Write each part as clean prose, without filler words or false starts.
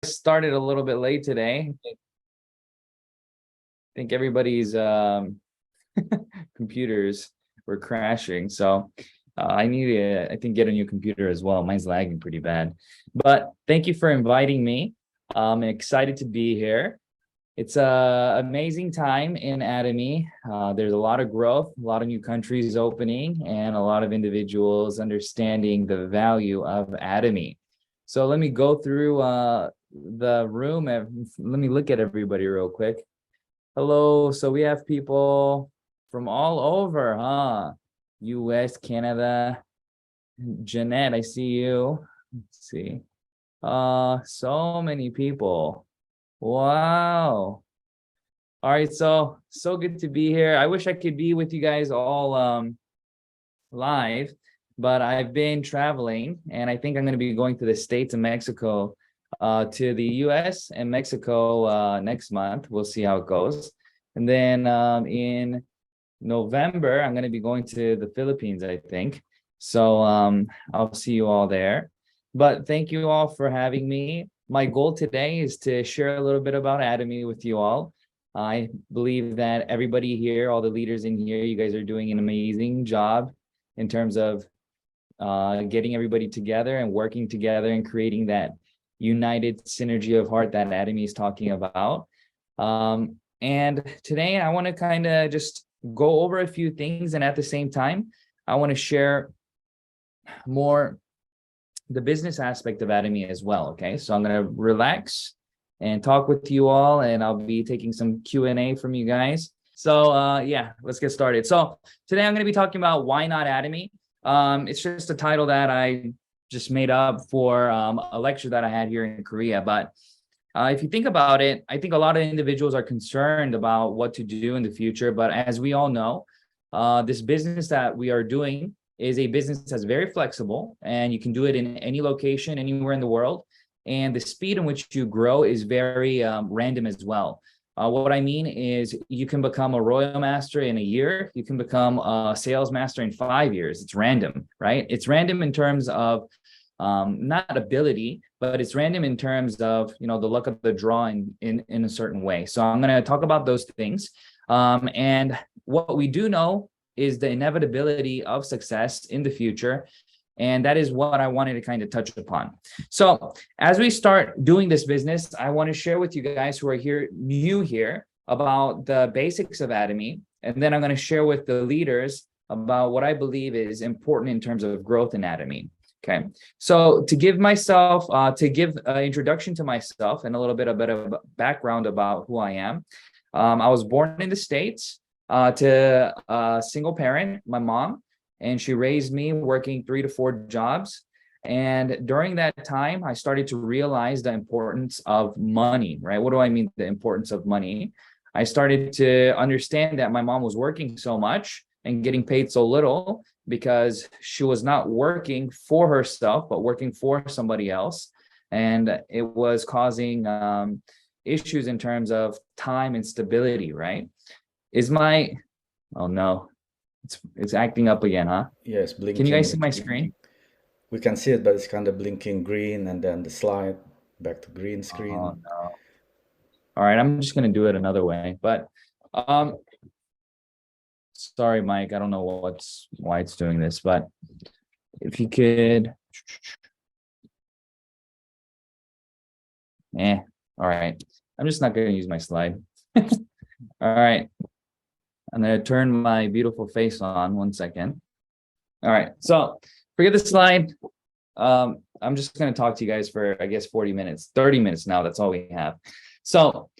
started a little bit late today. I think everybody's computers were crashing, so I need to, I think, get a new computer as well. Mine's lagging pretty bad. But thank you for inviting me. I'm excited to be here. It's an amazing time in Atomy. There's a lot of growth, a lot of new countries opening, and a lot of individuals understanding the value of Atomy. So let me go through the room and let me look at everybody real quick. Hello. So we have people from all over, huh? US, Canada. Jeanette, I see you. Let's see. So many people. Wow. All right, so good to be here. I wish I could be with you guys all live, but I've been traveling, and I think I'm going to be going to the States and Mexico, to the US and Mexico next month. We'll see how it goes. And then in November, I'm going to be going to the Philippines, I think. So I'll see you all there. But thank you all for having me. My goal today is to share a little bit about Atomy with you all. I believe that everybody here, all the leaders in here, you guys are doing an amazing job in terms of getting everybody together and working together and creating that united synergy of heart that Atomy is talking about. And today I want to kind of just go over a few things, and at the same time, I want to share more the business aspect of Atomy as well. Okay, so I'm going to relax and talk with you all, and I'll be taking some Q&A from you guys. So yeah, let's get started. So today I'm going to be talking about why not Atomy. It's just a title that I just made up for a lecture that I had here in Korea. But if you think about it, I think a lot of individuals are concerned about what to do in the future. But as we all know, this business that we are doing is a business that's very flexible, and you can do it in any location, anywhere in the world. And the speed in which you grow is very random as well. What I mean is you can become a royal master in a year. You can become a sales master in 5 years. It's random, right? It's random in terms of not ability, but it's random in terms of, you know, the luck of the draw in a certain way. So I'm going to talk about those things. And what we do know is the inevitability of success in the future. And that is what I wanted to kind of touch upon. So as we start doing this business, I want to share with you guys who are new here about the basics of Atomy. And then I'm going to share with the leaders about what I believe is important in terms of growth in Atomy. Okay, so to give myself, an introduction to myself and a little bit of background about who I am. I was born in the States to a single parent, my mom, and she raised me working 3 to 4 jobs. And during that time, I started to realize the importance of money, right? What do I mean, the importance of money? I started to understand that my mom was working so much and getting paid so little because she was not working for herself, but working for somebody else. And it was causing issues in terms of time and stability, right? Oh no, it's acting up again, huh? Yes, blinking. Can you guys see my screen? We can see it, but it's kind of blinking green, and then the slide back to green screen. Oh no. All right, I'm just gonna do it another way, but sorry, Mike, I don't know why it's doing this, but if you could, all right. I'm just not gonna use my slide. All right. I'm gonna turn my beautiful face on 1 second. All right, so forget the slide. I'm just gonna talk to you guys for, I guess, 40 minutes, 30 minutes now, that's all we have. So,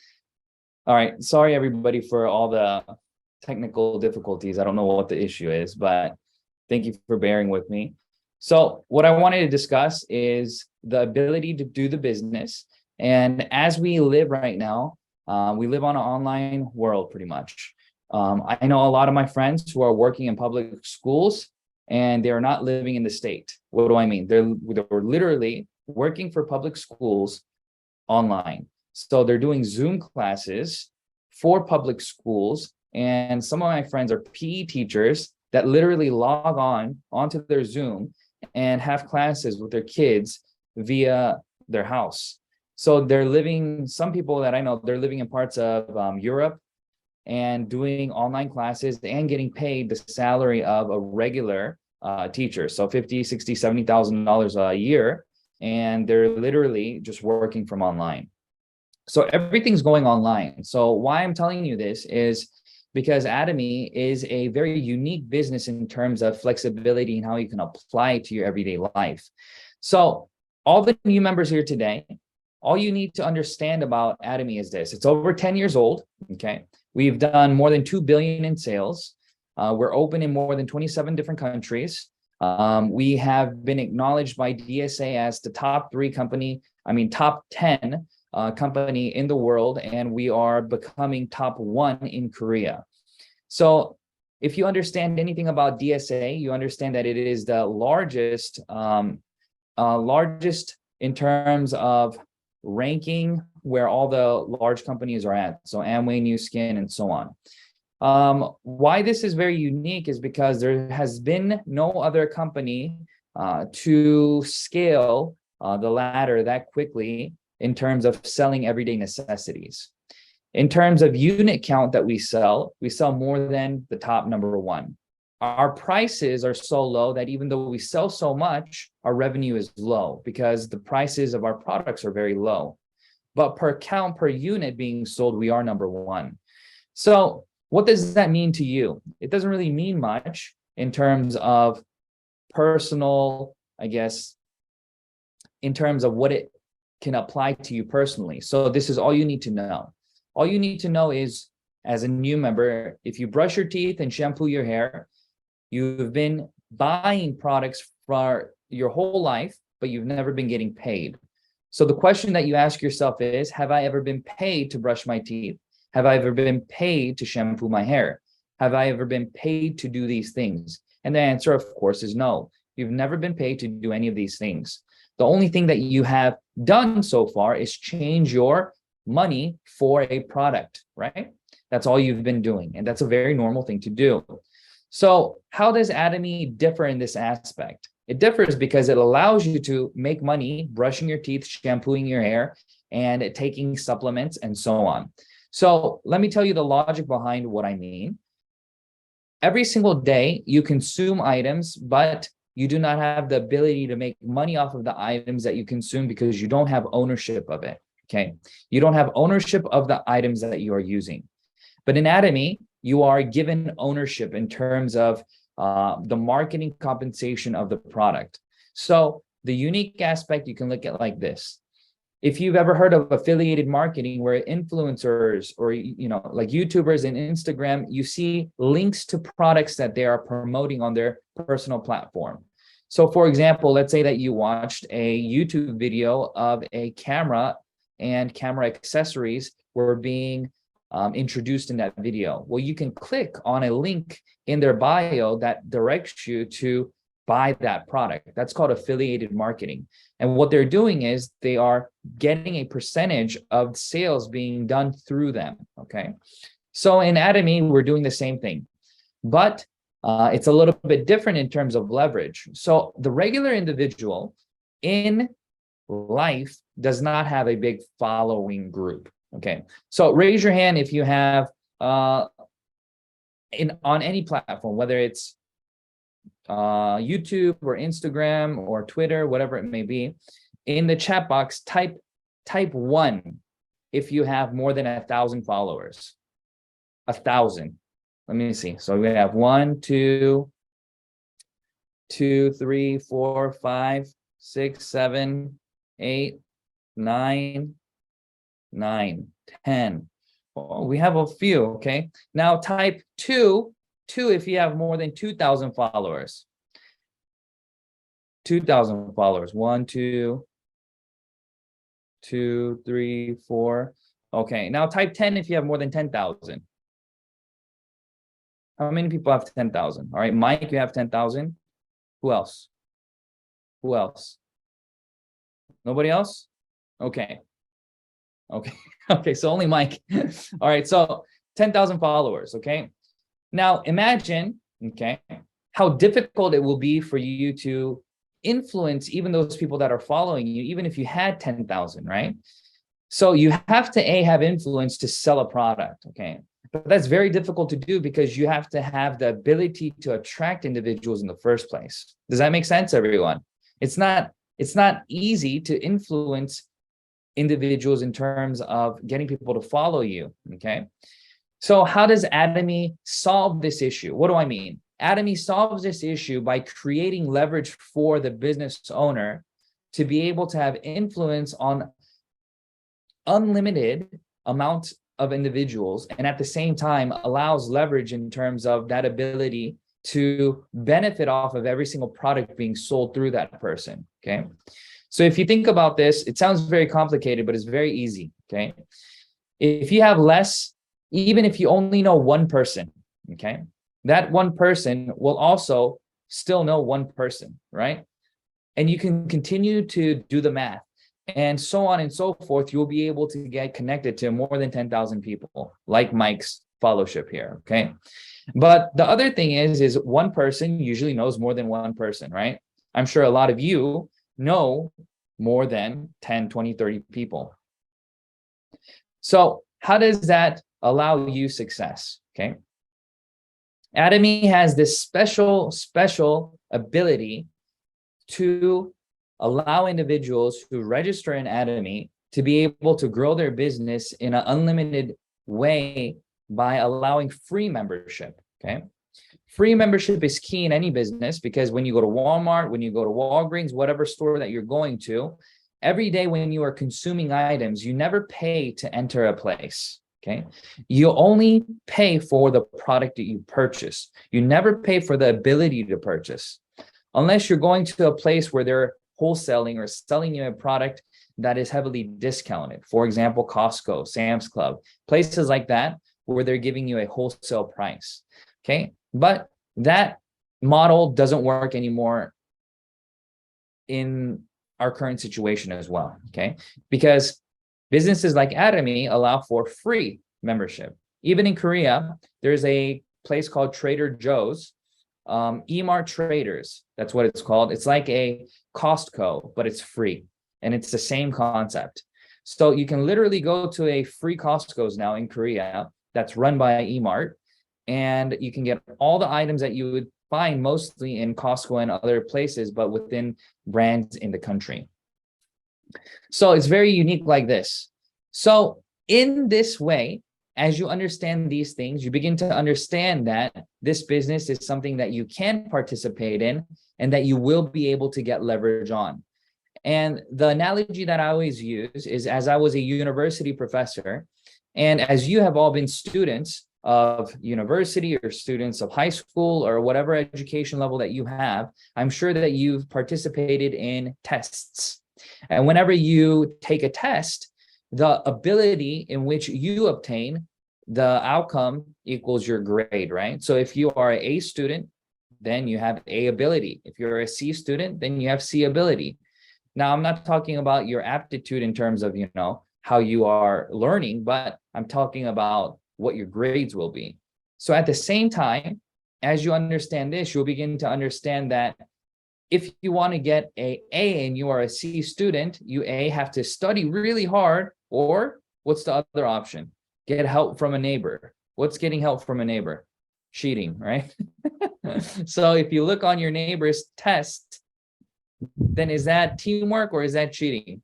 all right, sorry everybody for all the technical difficulties. I don't know what the issue is, but thank you for bearing with me. So what I wanted to discuss is the ability to do the business. And as we live right now, we live on an online world pretty much. I know a lot of my friends who are working in public schools, and they're not living in the state. What do I mean? They're literally working for public schools online. So they're doing Zoom classes for public schools. And some of my friends are PE teachers that literally log onto their Zoom and have classes with their kids via their house. So they're living, some people that I know, they're living in parts of Europe and doing online classes and getting paid the salary of a regular teacher. So 50, 60, $70,000 a year. And they're literally just working from online. So everything's going online. So why I'm telling you this is because Atomy is a very unique business in terms of flexibility and how you can apply it to your everyday life. So all the new members here today, all you need to understand about Atomy is this. It's over 10 years old, okay? We've done more than 2 billion in sales. We're open in more than 27 different countries. We have been acknowledged by DSA as the top 10 company in the world, and we are becoming top 1 in Korea. So if you understand anything about DSA, you understand that it is the largest in terms of ranking where all the large companies are at. So Amway, New Skin, and so on. Why this is very unique is because there has been no other company to scale the ladder that quickly in terms of selling everyday necessities. In terms of unit count that we sell more than the top number 1. Our prices are so low that even though we sell so much, our revenue is low because the prices of our products are very low. But per count per unit being sold, we are number 1. So what does that mean to you? It doesn't really mean much in terms of personal, I guess, in terms of what it can apply to you personally. So this is all you need to know. All you need to know is, as a new member, if you brush your teeth and shampoo your hair, you've been buying products for your whole life, but you've never been getting paid. So the question that you ask yourself is, have I ever been paid to brush my teeth? Have I ever been paid to shampoo my hair? Have I ever been paid to do these things? And the answer, of course, is no. You've never been paid to do any of these things. The only thing that you have done so far is change your money for a product, right? That's all you've been doing. And that's a very normal thing to do. So how does Atomy differ in this aspect? It differs because it allows you to make money brushing your teeth, shampooing your hair, and taking supplements and so on. So let me tell you the logic behind what I mean. Every single day you consume items, but you do not have the ability to make money off of the items that you consume because you don't have ownership of it, okay? You don't have ownership of the items that you are using. But in Atomy, you are given ownership in terms of the marketing compensation of the product. So the unique aspect you can look at like this. If you've ever heard of affiliated marketing where influencers or like YouTubers and Instagram, you see links to products that they are promoting on their personal platform. So for example, let's say that you watched a YouTube video of a camera and camera accessories were being introduced in that video. Well, you can click on a link in their bio that directs you to buy that product. That's called affiliated marketing. And what they're doing is they are getting a percentage of sales being done through them, okay? So in Atomy, we're doing the same thing, but it's a little bit different in terms of leverage. So the regular individual in life does not have a big following group, okay? So raise your hand if you have, on any platform, whether it's YouTube or Instagram or Twitter, whatever it may be, in the chat box, type 1 if you have more than 1,000 followers. 1,000. Let me see. So we have 1, 2, 3, 4, 5, 6, 7, 8, 9, 10. Oh, we have a few, okay? Now type 2 if you have more than 2,000 followers. 2,000 followers. 1, 2, 3, 4. Okay, now type 10 if you have more than 10,000. How many people have 10,000? All right, Mike, you have 10,000. Who else? Who else? Nobody else? Okay. Okay, so only Mike. All right, so 10,000 followers, okay? Now imagine, okay, how difficult it will be for you to influence even those people that are following you, even if you had 10,000, right? So you have to have influence to sell a product, okay? But that's very difficult to do because you have to have the ability to attract individuals in the first place. Does that make sense, everyone? It's not easy to influence individuals in terms of getting people to follow you, okay? So how does Atomy solve this issue? What do I mean? Atomy solves this issue by creating leverage for the business owner to be able to have influence on unlimited amount of individuals, and at the same time allows leverage in terms of that ability to benefit off of every single product being sold through that person, okay? So if you think about this, it sounds very complicated, but it's very easy, okay? If you have less, even if you only know one person, okay, that one person will also still know one person, right? And you can continue to do the math and so on and so forth. You'll be able to get connected to more than 10,000 people, like Mike's fellowship here, okay? But the other thing is one person usually knows more than one person, right? I'm sure a lot of you know more than 10, 20, 30 people. So how does that allow you success, okay? Atomy has this special ability to allow individuals who register in Atomy to be able to grow their business in an unlimited way by allowing free membership, okay? Free membership is key in any business because when you go to Walmart, when you go to Walgreens, whatever store that you're going to, every day when you are consuming items, you never pay to enter a place, okay? You only pay for the product that you purchase. You never pay for the ability to purchase. Unless you're going to a place where they're wholesaling or selling you a product that is heavily discounted. For example, Costco, Sam's Club, places like that where they're giving you a wholesale price, okay? But that model doesn't work anymore in our current situation as well, okay? Because businesses like Atomy allow for free membership. Even in Korea, there's a place called Trader Joe's, Emart Traders, that's what it's called. It's like a Costco, but it's free, and it's the same concept. So you can literally go to a free Costco's now in Korea that's run by Emart, and you can get all the items that you would find mostly in Costco and other places, but within brands in the country. So it's very unique like this. So in this way, as you understand these things, you begin to understand that this business is something that you can participate in and that you will be able to get leverage on. And the analogy that I always use is, as I was a university professor, and as you have all been students of university or students of high school or whatever education level that you have, I'm sure that you've participated in tests. And whenever you take a test, the ability in which you obtain the outcome equals your grade, right? So if you are an A student, then you have A ability. If you're a C student, then you have C ability. Now, I'm not talking about your aptitude in terms of, you know, how you are learning, but I'm talking about what your grades will be. So at the same time, as you understand this, you'll begin to understand that if you want to get an A and you are a C student, you have to study really hard, or what's the other option? Get help from a neighbor. What's getting help from a neighbor? Cheating, right? So if you look on your neighbor's test, then is that teamwork or is that cheating?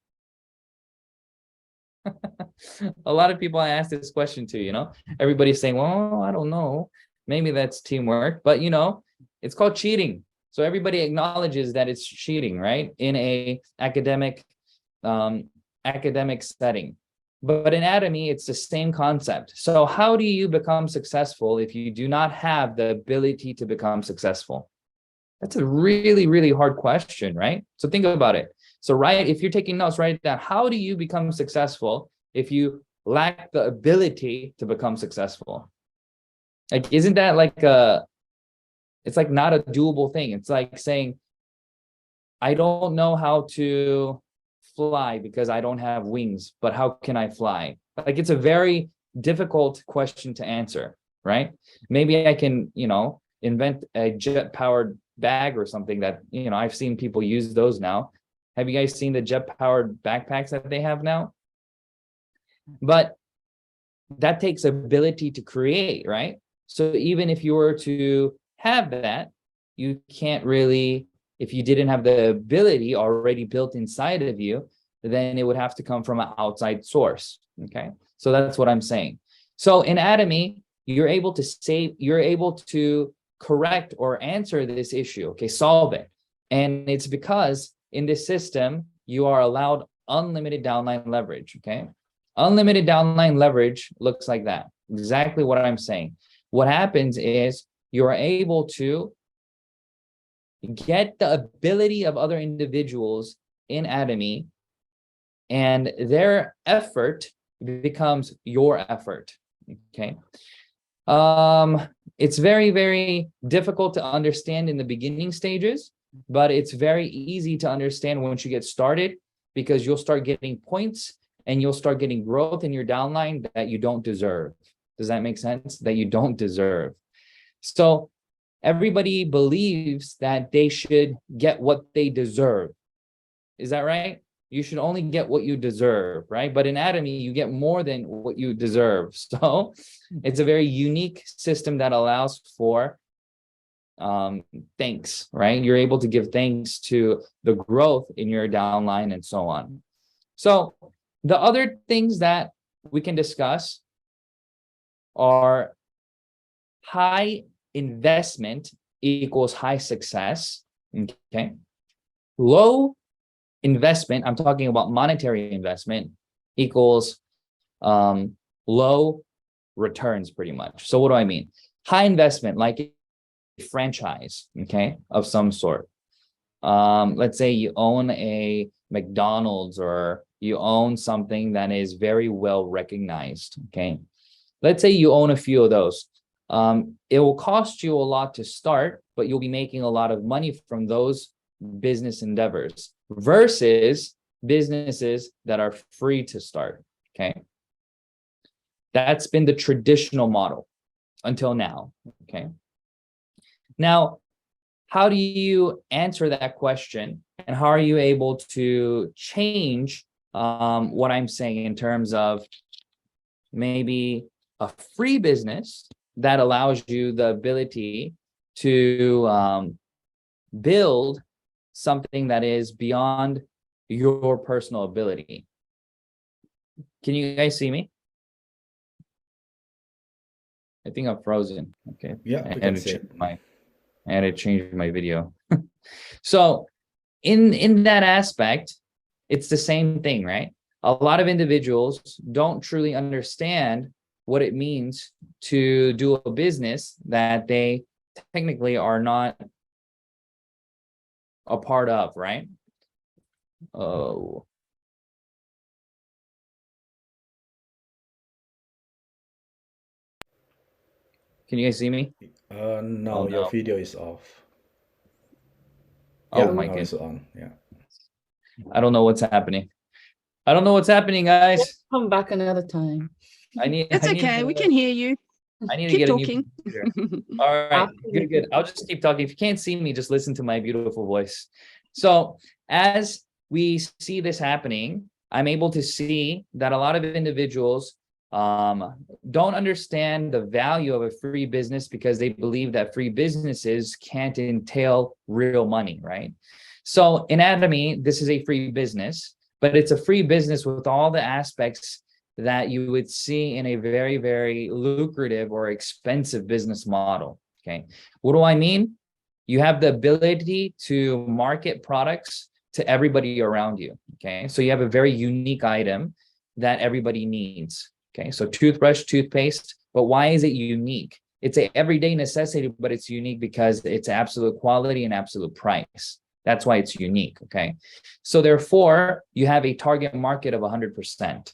A lot of people I ask this question to, you know, everybody's saying, well, I don't know, maybe that's teamwork, but you know, it's called cheating. So everybody acknowledges that it's cheating, right? In a academic setting. But in Atomy, it's the same concept. So how do you become successful if you do not have the ability to become successful? That's a really, really hard question, right? So think about it. So if you're taking notes, write it down. How do you become successful if you lack the ability to become successful? Like, isn't that like it's like not a doable thing. It's like saying, I don't know how to fly because I don't have wings, but how can I fly? Like, it's a very difficult question to answer, right? Maybe I can, you know, invent a jet-powered bag or something that, you know, I've seen people use those now. Have you guys seen the jet-powered backpacks that they have now? But that takes ability to create, right? So even if you were to have that, you can't really, if you didn't have the ability already built inside of you, then it would have to come from an outside source. Okay. So that's what I'm saying. So in Atomy, you're able to say, you're able to correct or answer this issue, okay, solve it. And it's because in this system, you are allowed unlimited downline leverage, okay? Unlimited downline leverage looks like that, exactly what I'm saying. What happens is you're able to get the ability of other individuals in Atomy, and their effort becomes your effort, okay? It's very, very difficult to understand in the beginning stages, but it's very easy to understand once you get started, because you'll start getting points and you'll start getting growth in your downline that you don't deserve. Does that make sense? That you don't deserve. So everybody believes that they should get what they deserve. Is that right? You should only get what you deserve, right? But in Atomy, you get more than what you deserve. So it's a very unique system that allows for thanks, right? You're able to give thanks to the growth in your downline and so on. So the other things that we can discuss are high investment equals high success, okay? Low investment, I'm talking about monetary investment, equals low returns pretty much. So what do I mean? High investment, like a franchise, okay, of some sort. Let's say you own a McDonald's, or you own something that is very well recognized, okay? Let's say you own a few of those. It will cost you a lot to start, but you'll be making a lot of money from those business endeavors versus businesses that are free to start, okay? That's been the traditional model until now, okay? Now, how do you answer that question, and how are you able to change what I'm saying in terms of maybe a free business that allows you the ability to build something that is beyond your personal ability? Can you guys see me? I think I'm frozen. Okay. Yeah, we can see it. I had to change my video. So in that aspect, it's the same thing, right? A lot of individuals don't truly understand what it means to do a business that they technically are not a part of, right? Oh. Can you guys see me? No, Oh, your no. video is off. Oh Yeah, my now it's goodness. on. Yeah. I don't know what's happening. I don't know what's happening, guys. Come back another time. It's okay. We can hear you. I need to Keep get talking. a new computer. All right, good. I'll just keep talking. If you can't see me, just listen to my beautiful voice. So as we see this happening, I'm able to see that a lot of individuals don't understand the value of a free business because they believe that free businesses can't entail real money, right? So in Atomy, this is a free business, but it's a free business with all the aspects that you would see in a very, very lucrative or expensive business model, okay? What do I mean? You have the ability to market products to everybody around you, okay? So you have a very unique item that everybody needs, okay? So toothbrush, toothpaste, but why is it unique? It's a everyday necessity, but it's unique because it's absolute quality and absolute price. That's why it's unique, okay? So therefore, you have a target market of 100%.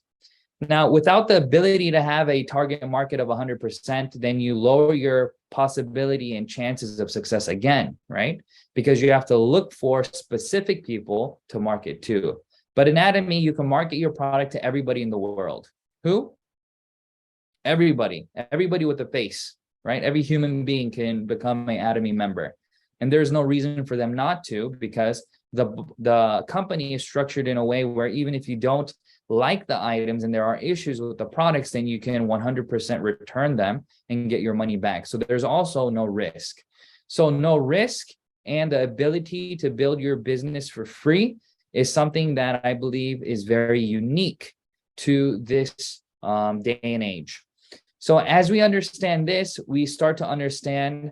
Now, without the ability to have a target market of 100%, then you lower your possibility and chances of success again, right? Because you have to look for specific people to market to. But in Atomy, you can market your product to everybody in the world. Who? Everybody with a face, right? Every human being can become an Atomy member. And there's no reason for them not to, because the company is structured in a way where even if you don't like the items and there are issues with the products, then you can 100% return them and get your money back. So there's also no risk. So no risk and the ability to build your business for free is something that I believe is very unique to this day and age. So as we understand this, we start to understand,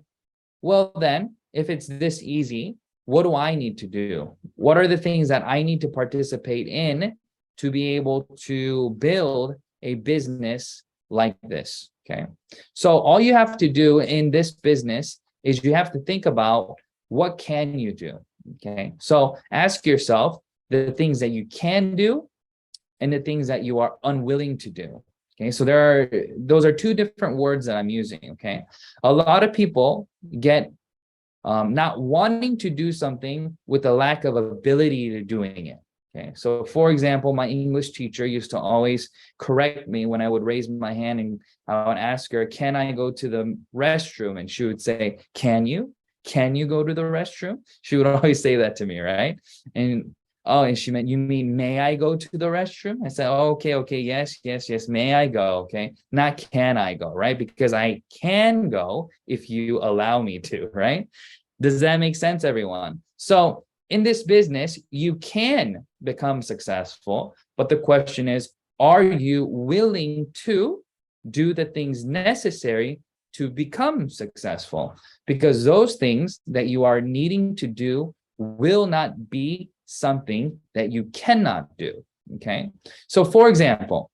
well, then, if it's this easy, what do I need to do? What are the things that I need to participate in to be able to build a business like this? Okay. So all you have to do in this business is you have to think about, what can you do? Okay. So ask yourself the things that you can do and the things that you are unwilling to do. Okay. So those are two different words that I'm using. Okay. A lot of people get not wanting to do something with a lack of ability to doing it. Okay, so for example, my English teacher used to always correct me when I would raise my hand and I would ask her, can I go to the restroom? And she would say, can you? Can you go to the restroom? She would always say that to me, right? And and she meant, you mean, may I go to the restroom? I said, oh, okay, yes, may I go? Okay, not can I go, right? Because I can go if you allow me to, right? Does that make sense, everyone? So in this business, you can become successful, but the question is, are you willing to do the things necessary to become successful? Because those things that you are needing to do will not be something that you cannot do. Okay. So for example,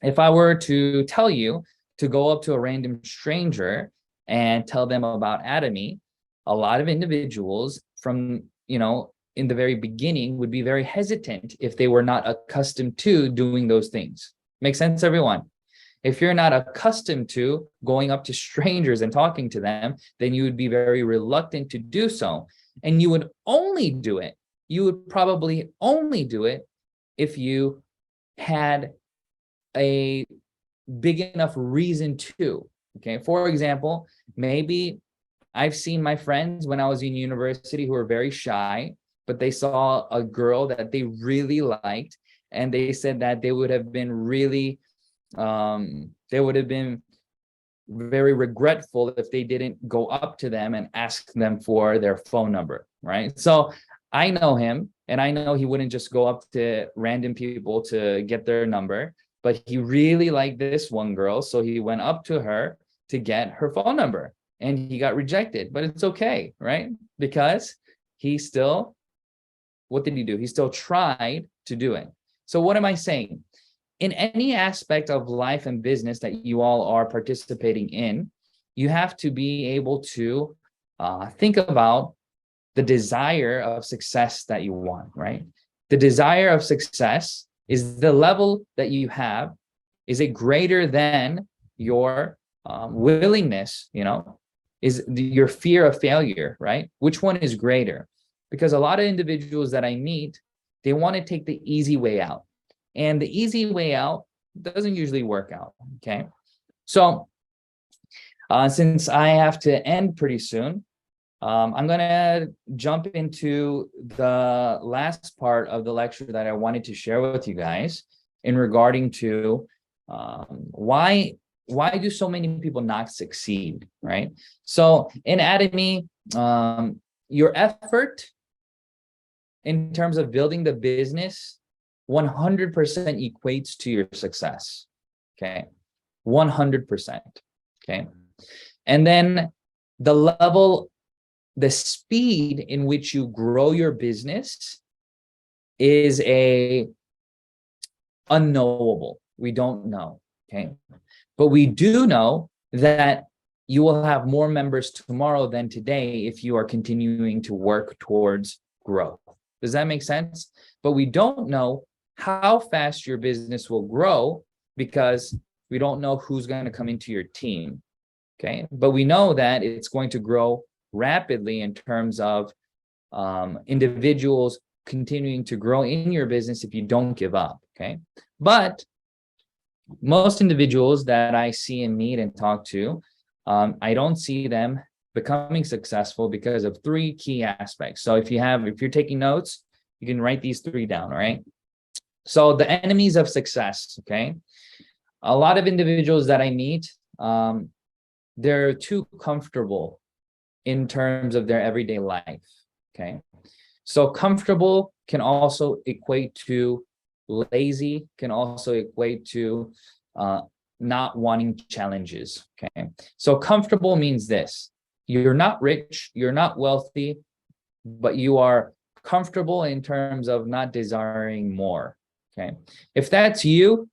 if I were to tell you to go up to a random stranger and tell them about Atomy, a lot of individuals from, in the very beginning would be very hesitant if they were not accustomed to doing those things. Make sense, everyone? If you're not accustomed to going up to strangers and talking to them, then you would be very reluctant to do so. And you would only do it. You would probably only do it if you had a big enough reason to. Okay. For example, maybe I've seen my friends when I was in university who were very shy, but they saw a girl that they really liked. And they said that they would have been very regretful if they didn't go up to them and ask them for their phone number, right? So I know him, and I know he wouldn't just go up to random people to get their number, but he really liked this one girl, so he went up to her to get her phone number, and he got rejected, but it's okay, right? Because what did he do? He still tried to do it. So what am I saying? In any aspect of life and business that you all are participating in, you have to be able to think about the desire of success that you want, right? The desire of success is the level that you have. Is it greater than your willingness, is your fear of failure, right? Which one is greater? Because a lot of individuals that I meet, they want to take the easy way out. And the easy way out doesn't usually work out, okay? So since I have to end pretty soon, I'm going to jump into the last part of the lecture that I wanted to share with you guys in regarding to why do so many people not succeed, right? So in Atomy, your effort in terms of building the business 100% equates to your success, okay? 100%, okay? And then the speed in which you grow your business is unknowable. We don't know, okay? But we do know that you will have more members tomorrow than today if you are continuing to work towards growth. Does that make sense? But we don't know how fast your business will grow because we don't know who's going to come into your team, okay? But we know that it's going to grow rapidly in terms of individuals continuing to grow in your business if you don't give up, okay? But most individuals that I see and meet and talk to, I don't see them becoming successful because of three key aspects. So if you're taking notes, you can write these three down, all right? So the enemies of success, okay? A lot of individuals that I meet, they're too comfortable in terms of their everyday life, okay? So comfortable can also equate to lazy, can also equate to not wanting challenges, okay? So comfortable means this: you're not rich, you're not wealthy, but you are comfortable in terms of not desiring more, okay? If that's you,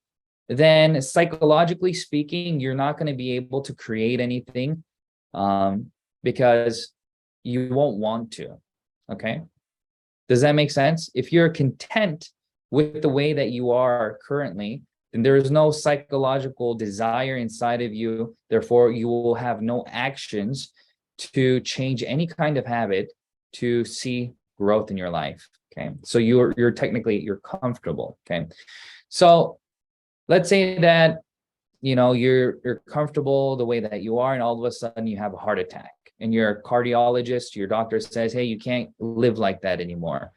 then psychologically speaking, you're not going to be able to create anything because you won't want to, okay? Does that make sense? If you're content with the way that you are currently, then there is no psychological desire inside of you. Therefore, you will have no actions to change any kind of habit to see growth in your life, okay? So you're technically, you're comfortable, okay? So let's say that, you know, you're comfortable the way that you are, and all of a sudden you have a heart attack, and you're a cardiologist, your doctor says, hey, you can't live like that anymore.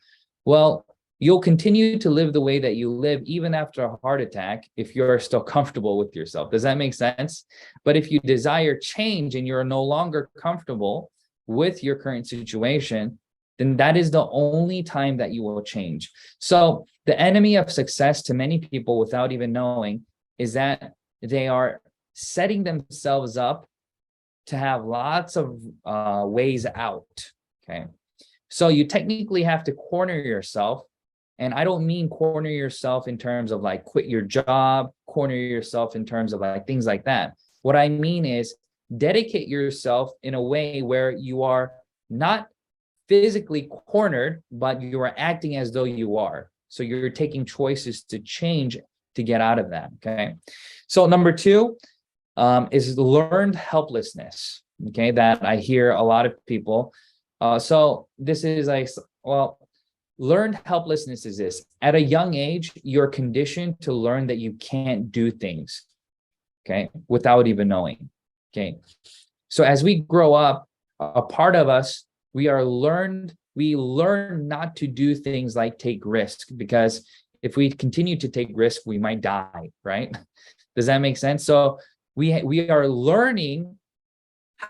Well, you'll continue to live the way that you live even after a heart attack if you're still comfortable with yourself. Does that make sense? But if you desire change and you're no longer comfortable with your current situation, then that is the only time that you will change. So the enemy of success to many people, without even knowing, is that they are setting themselves up to have lots of ways out, okay? So you technically have to corner yourself. And I don't mean corner yourself in terms of like quit your job, corner yourself in terms of like things like that. What I mean is dedicate yourself in a way where you are not physically cornered, but you are acting as though you are. So you're taking choices to change to get out of that, okay? So number two is learned helplessness, okay? That I hear a lot of people. So this is like, well, learned helplessness is this: at a young age, you're conditioned to learn that you can't do things, okay, without even knowing, okay? So as we grow up, a part of us, we learn not to do things like take risk, because if we continue to take risk, we might die, right? Does that make sense? So we are learning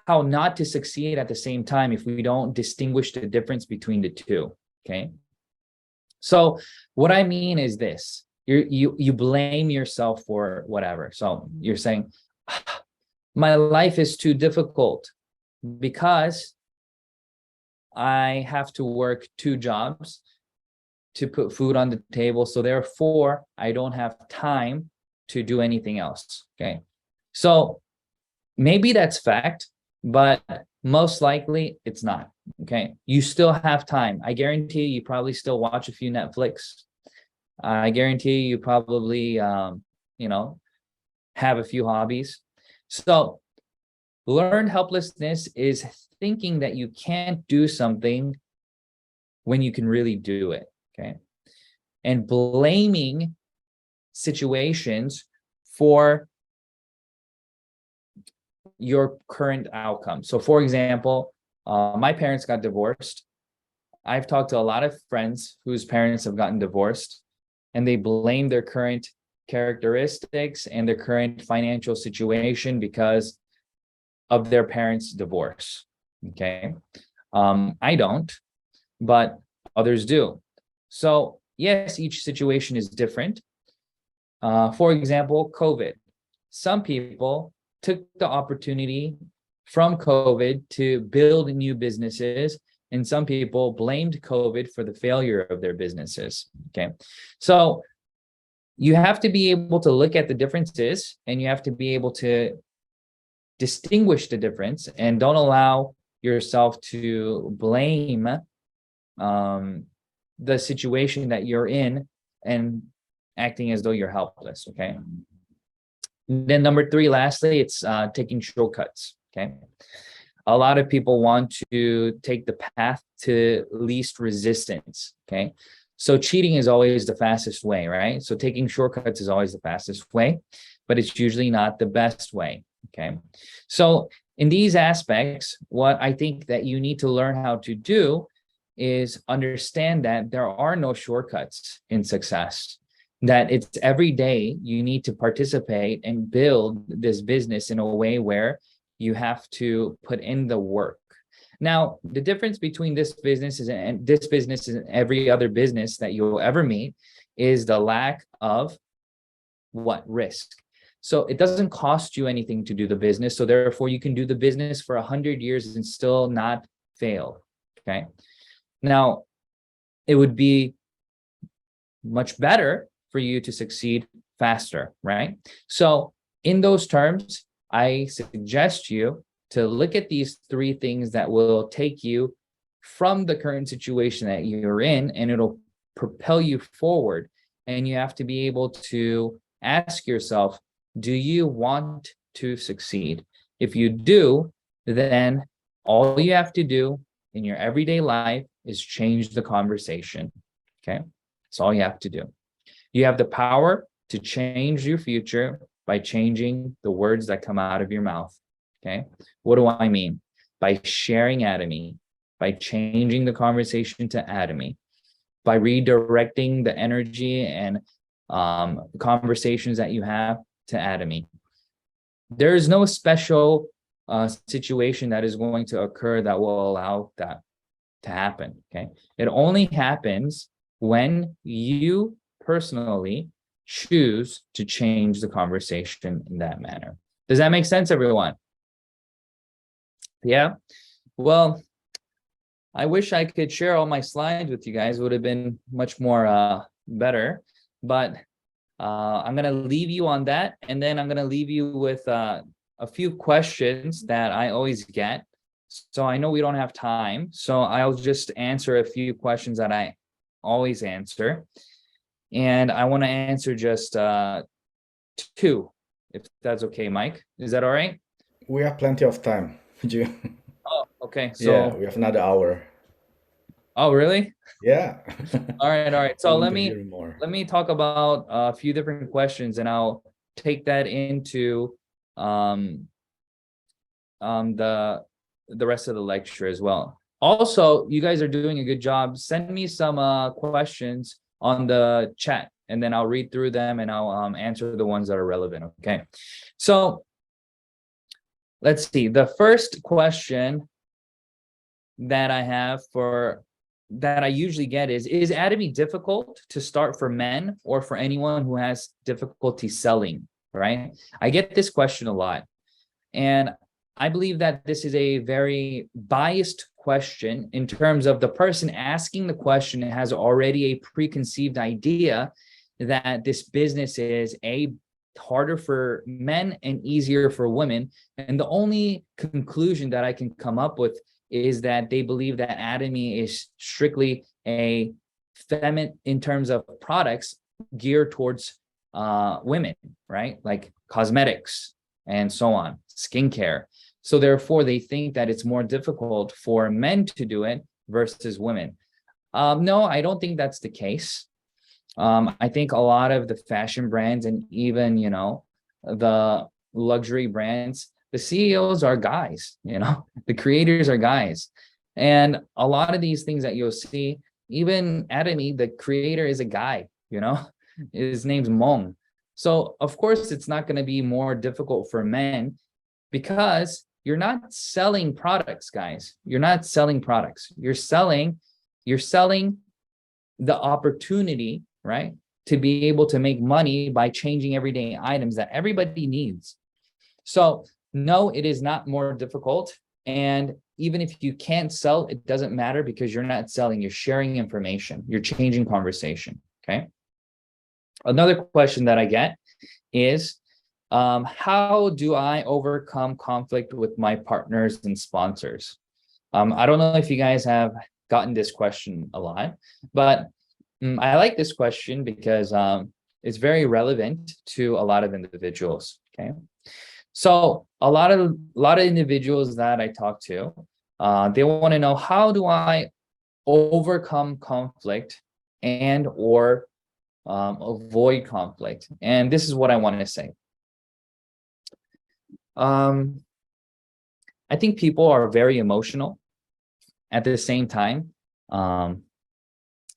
how not to succeed at the same time if we don't distinguish the difference between the two, okay? So what I mean is this: you blame yourself for whatever. So you're saying, my life is too difficult because I have to work 2 jobs to put food on the table. So therefore, I don't have time to do anything else, okay? So maybe that's fact, but most likely it's not, okay? You still have time. I guarantee you probably still watch a few Netflix. I guarantee you probably, you know, have a few hobbies. So learned helplessness is thinking that you can't do something when you can really do it, okay? And blaming situations for your current outcome. So for example, my parents got divorced. I've talked to a lot of friends whose parents have gotten divorced, and they blame their current characteristics and their current financial situation because of their parents' divorce, okay? I don't, but others do. So yes, each situation is different. For example, COVID. Some people took the opportunity from COVID to build new businesses, and some people blamed COVID for the failure of their businesses, okay? So you have to be able to look at the differences, and you have to be able to distinguish the difference, and don't allow yourself to blame the situation that you're in and acting as though you're helpless, okay? Then number 3, lastly, it's taking shortcuts, okay? A lot of people want to take the path to least resistance, okay? So cheating is always the fastest way, right? So taking shortcuts is always the fastest way, but it's usually not the best way, okay? So in these aspects, what I think that you need to learn how to do is understand that there are no shortcuts in success. that it's every day you need to participate and build this business in a way where you have to put in the work. Now, the difference between this business and every other business that you'll ever meet is the lack of what? Risk. So it doesn't cost you anything to do the business. So therefore you can do the business for 100 years and still not fail. Okay. Now, it would be much better for you to succeed faster, right? So in those terms, I suggest you to look at these three things that will take you from the current situation that you're in, and it'll propel you forward. And you have to be able to ask yourself, do you want to succeed? If you do, then all you have to do in your everyday life is change the conversation. Okay, that's all you have to do. You have the power to change your future by changing the words that come out of your mouth. Okay, what do I mean? By sharing Atomy, by changing the conversation to Atomy, by redirecting the energy and conversations that you have to Atomy. There is no special situation that is going to occur that will allow that to happen. Okay, it only happens when you personally choose to change the conversation in that manner. Does that make sense, everyone? Yeah. Well, I wish I could share all my slides with you guys. It would have been much more better, but I'm going to leave you on that. And then I'm going to leave you with a few questions that I always get. So I know we don't have time, so I'll just answer a few questions that I always answer. And I want to answer just two, if that's okay, Mike. Is that all right? We have plenty of time. Oh, okay. So yeah, we have another hour. Oh, really? Yeah. All right. So let me talk about a few different questions, and I'll take that into the rest of the lecture as well. Also, you guys are doing a good job. Send me some questions on the chat, and then I'll read through them and I'll answer the ones that are relevant. Okay. So let's see. The first question that I have that I usually get is Atomy difficult to start for men or for anyone who has difficulty selling, right? I get this question a lot. And I believe that this is a very biased question in terms of the person asking the question has already a preconceived idea that this business is harder for men and easier for women. And the only conclusion that I can come up with is that they believe that Atomy is strictly a feminine in terms of products geared towards women, right? Like cosmetics and so on, skincare. So therefore, they think that it's more difficult for men to do it versus women. No, I don't think that's the case. I think a lot of the fashion brands and even, the luxury brands, the CEOs are guys, the creators are guys. And a lot of these things that you'll see, even Atomy, the creator is a guy, his name's Mong. So of course, it's not going to be more difficult for men because you're not selling products, guys. You're not selling products. You're selling the opportunity, right? To be able to make money by changing everyday items that everybody needs. So no, it is not more difficult. And even if you can't sell, it doesn't matter because you're not selling, you're sharing information, you're changing conversation, okay? Another question that I get is, how do I overcome conflict with my partners and sponsors? I don't know if you guys have gotten this question a lot, but I like this question because it's very relevant to a lot of individuals, okay? So a lot of individuals that I talk to, they want to know, how do I overcome conflict and or avoid conflict? And this is what I want to say. I think people are very emotional, at the same time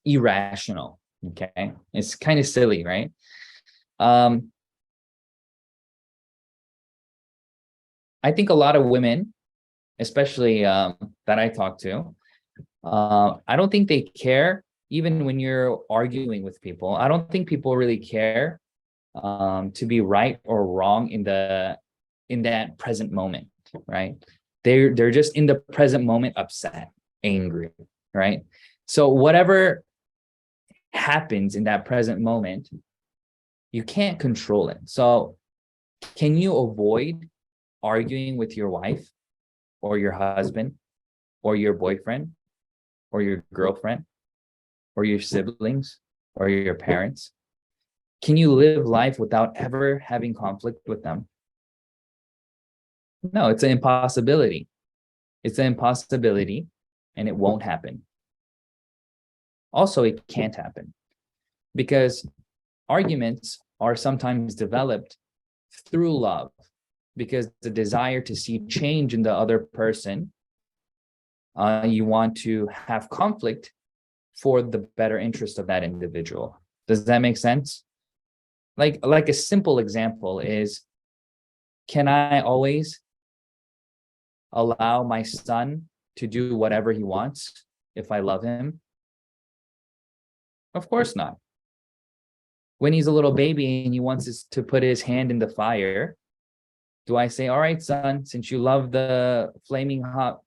irrational. Okay, it's kind of silly, right? I think a lot of women, especially that I talk to, I don't think they care. Even when you're arguing with people, I don't think people really care to be right or wrong in that present moment, right? They're just in the present moment, upset, angry, right? So whatever happens in that present moment, you can't control it. So can you avoid arguing with your wife or your husband or your boyfriend or your girlfriend or your siblings or your parents? Can you live life without ever having conflict with them? No, it's an impossibility. It's an impossibility, and it won't happen. Also, it can't happen because arguments are sometimes developed through love, because the desire to see change in the other person, you want to have conflict for the better interest of that individual. Does that make sense? Like a simple example is, can I always allow my son to do whatever he wants if I love him? Of course not. When he's a little baby and he wants to put his hand in the fire, do I say, all right, son, since you love the flaming hot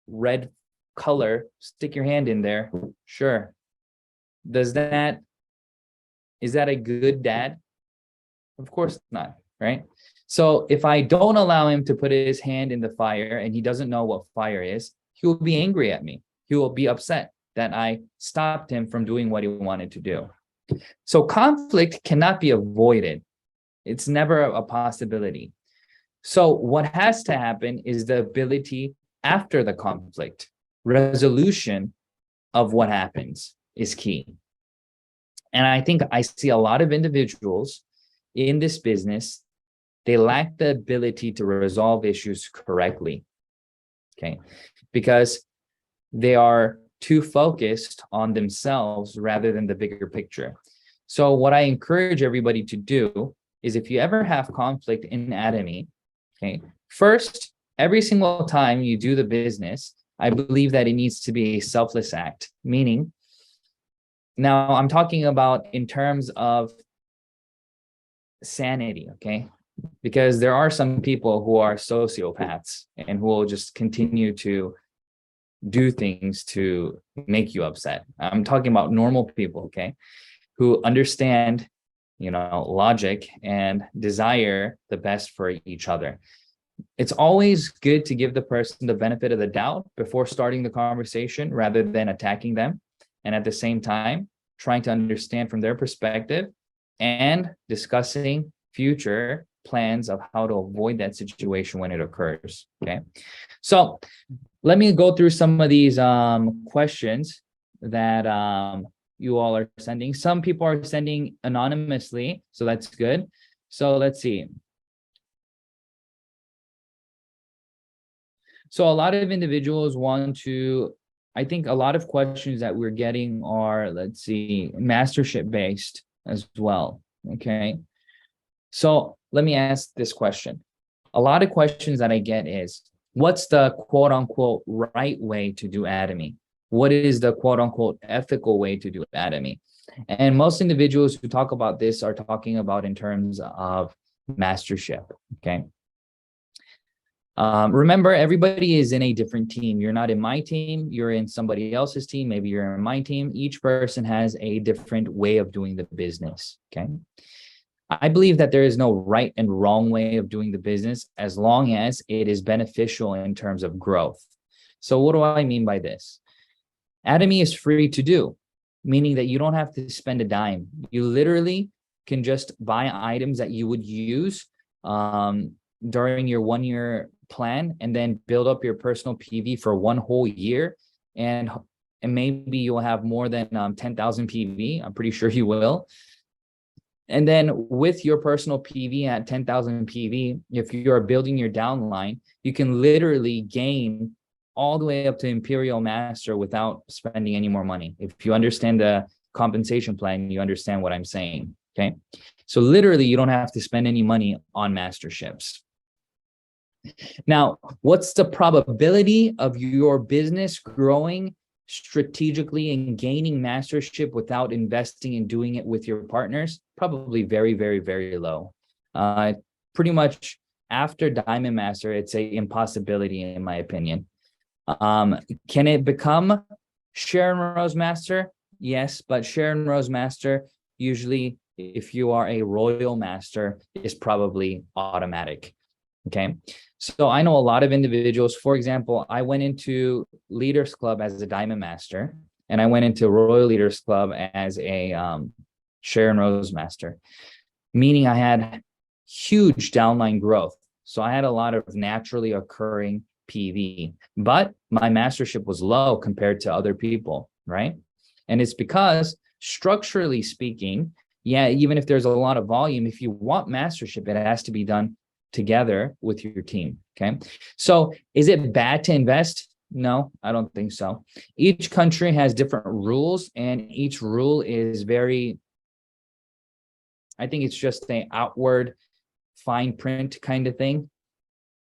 red color, stick your hand in there? Sure. Is that a good dad? Of course not, right? So if I don't allow him to put his hand in the fire and he doesn't know what fire is, he will be angry at me. He will be upset that I stopped him from doing what he wanted to do. So conflict cannot be avoided. It's never a possibility. So what has to happen is the ability after the conflict. Resolution of what happens is key. And I think I see a lot of individuals in this business, they lack the ability to resolve issues correctly, okay? Because they are too focused on themselves rather than the bigger picture. So what I encourage everybody to do is, if you ever have conflict in Atomy, okay, first, every single time you do the business, I believe that it needs to be a selfless act, meaning, now I'm talking about in terms of sanity, okay? Because there are some people who are sociopaths and who will just continue to do things to make you upset. I'm talking about normal people, okay, who understand, logic and desire the best for each other. It's always good to give the person the benefit of the doubt before starting the conversation rather than attacking them. And at the same time, trying to understand from their perspective and discussing future plans of how to avoid that situation when it occurs, okay? So let me go through some of these questions that you all are sending. Some people are sending anonymously, so that's good. So let's see. So a lot of individuals want to, I think a lot of questions that we're getting are, let's see, Mastership based as well, okay? So let me ask this question. A lot of questions that I get is, what's the quote unquote right way to do Atomy? What is the quote unquote ethical way to do Atomy? And most individuals who talk about this are talking about in terms of Mastership, okay? Remember, everybody is in a different team. You're not in my team, you're in somebody else's team, maybe you're in my team. Each person has a different way of doing the business, okay? I believe that there is no right and wrong way of doing the business as long as it is beneficial in terms of growth. So what do I mean by this? Atomy is free to do, meaning that you don't have to spend a dime. You literally can just buy items that you would use during your 1-year plan and then build up your personal PV for 1 whole year. And maybe you'll have more than 10,000 PV. I'm pretty sure you will. And then with your personal PV at 10,000 PV, if you are building your downline, you can literally gain all the way up to Imperial Master without spending any more money. If you understand the compensation plan, you understand what I'm saying. Okay. So literally, you don't have to spend any money on masterships. Now, what's the probability of your business growing strategically and gaining mastership without investing and doing it with your partners? Probably very, very, very low. Pretty much after Diamond Master, it's a impossibility in my opinion. Can it become Sharon Rose Master? Yes, but Sharon Rose Master, usually if you are a Royal Master, is probably automatic. Okay. So I know a lot of individuals. For example, I went into Leaders Club as a Diamond Master, and I went into Royal Leaders Club as a Sharon Rose Master, meaning I had huge downline growth. So I had a lot of naturally occurring PV, but my mastership was low compared to other people, right? And it's because structurally speaking, yeah, even if there's a lot of volume, if you want mastership, it has to be done together with your team. Okay. So is it bad to invest? No, I don't think so. Each country has different rules, and each rule is very, I think it's just an outward fine print kind of thing,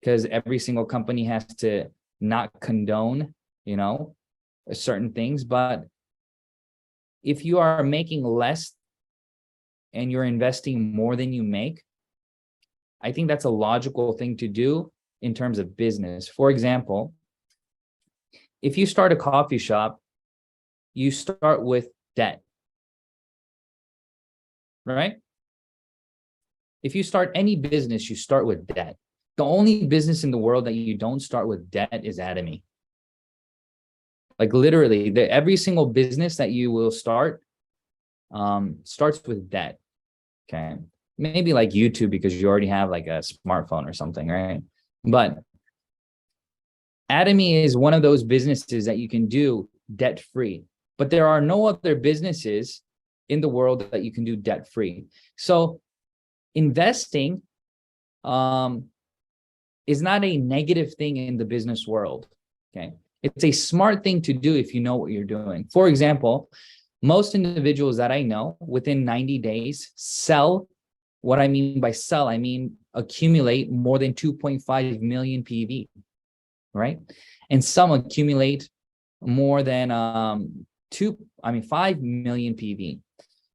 because every single company has to not condone, certain things. But if you are making less and you're investing more than you make, I think that's a logical thing to do in terms of business. For example, if you start a coffee shop, you start with debt, right? If you start any business, you start with debt. The only business in the world that you don't start with debt is Atomy. Like literally, every single business that you will start starts with debt. Okay. Maybe like YouTube, because you already have like a smartphone or something, right? But Atomy is one of those businesses that you can do debt-free, but there are no other businesses in the world that you can do debt-free. So investing is not a negative thing in the business world, okay? It's a smart thing to do if you know what you're doing. For example, most individuals that I know within 90 days sell. What I mean by sell, I mean accumulate more than 2.5 million PV, right? And some accumulate more than 5 million PV.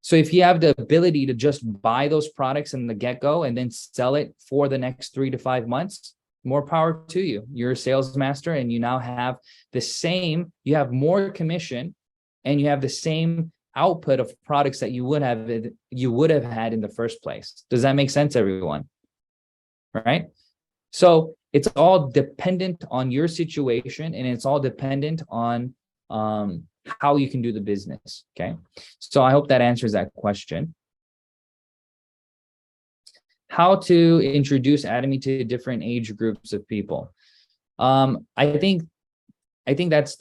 So if you have the ability to just buy those products in the get-go and then sell it for the next 3 to 5 months, more power to you. You're a sales master, and you now have you have more commission, and you have the same output of products that you would have had in the first place. Does that make sense, everyone? Right? So it's all dependent on your situation, and it's all dependent on how you can do the business. Okay. So I hope that answers that question. How to introduce Atomy to different age groups of people. I think that's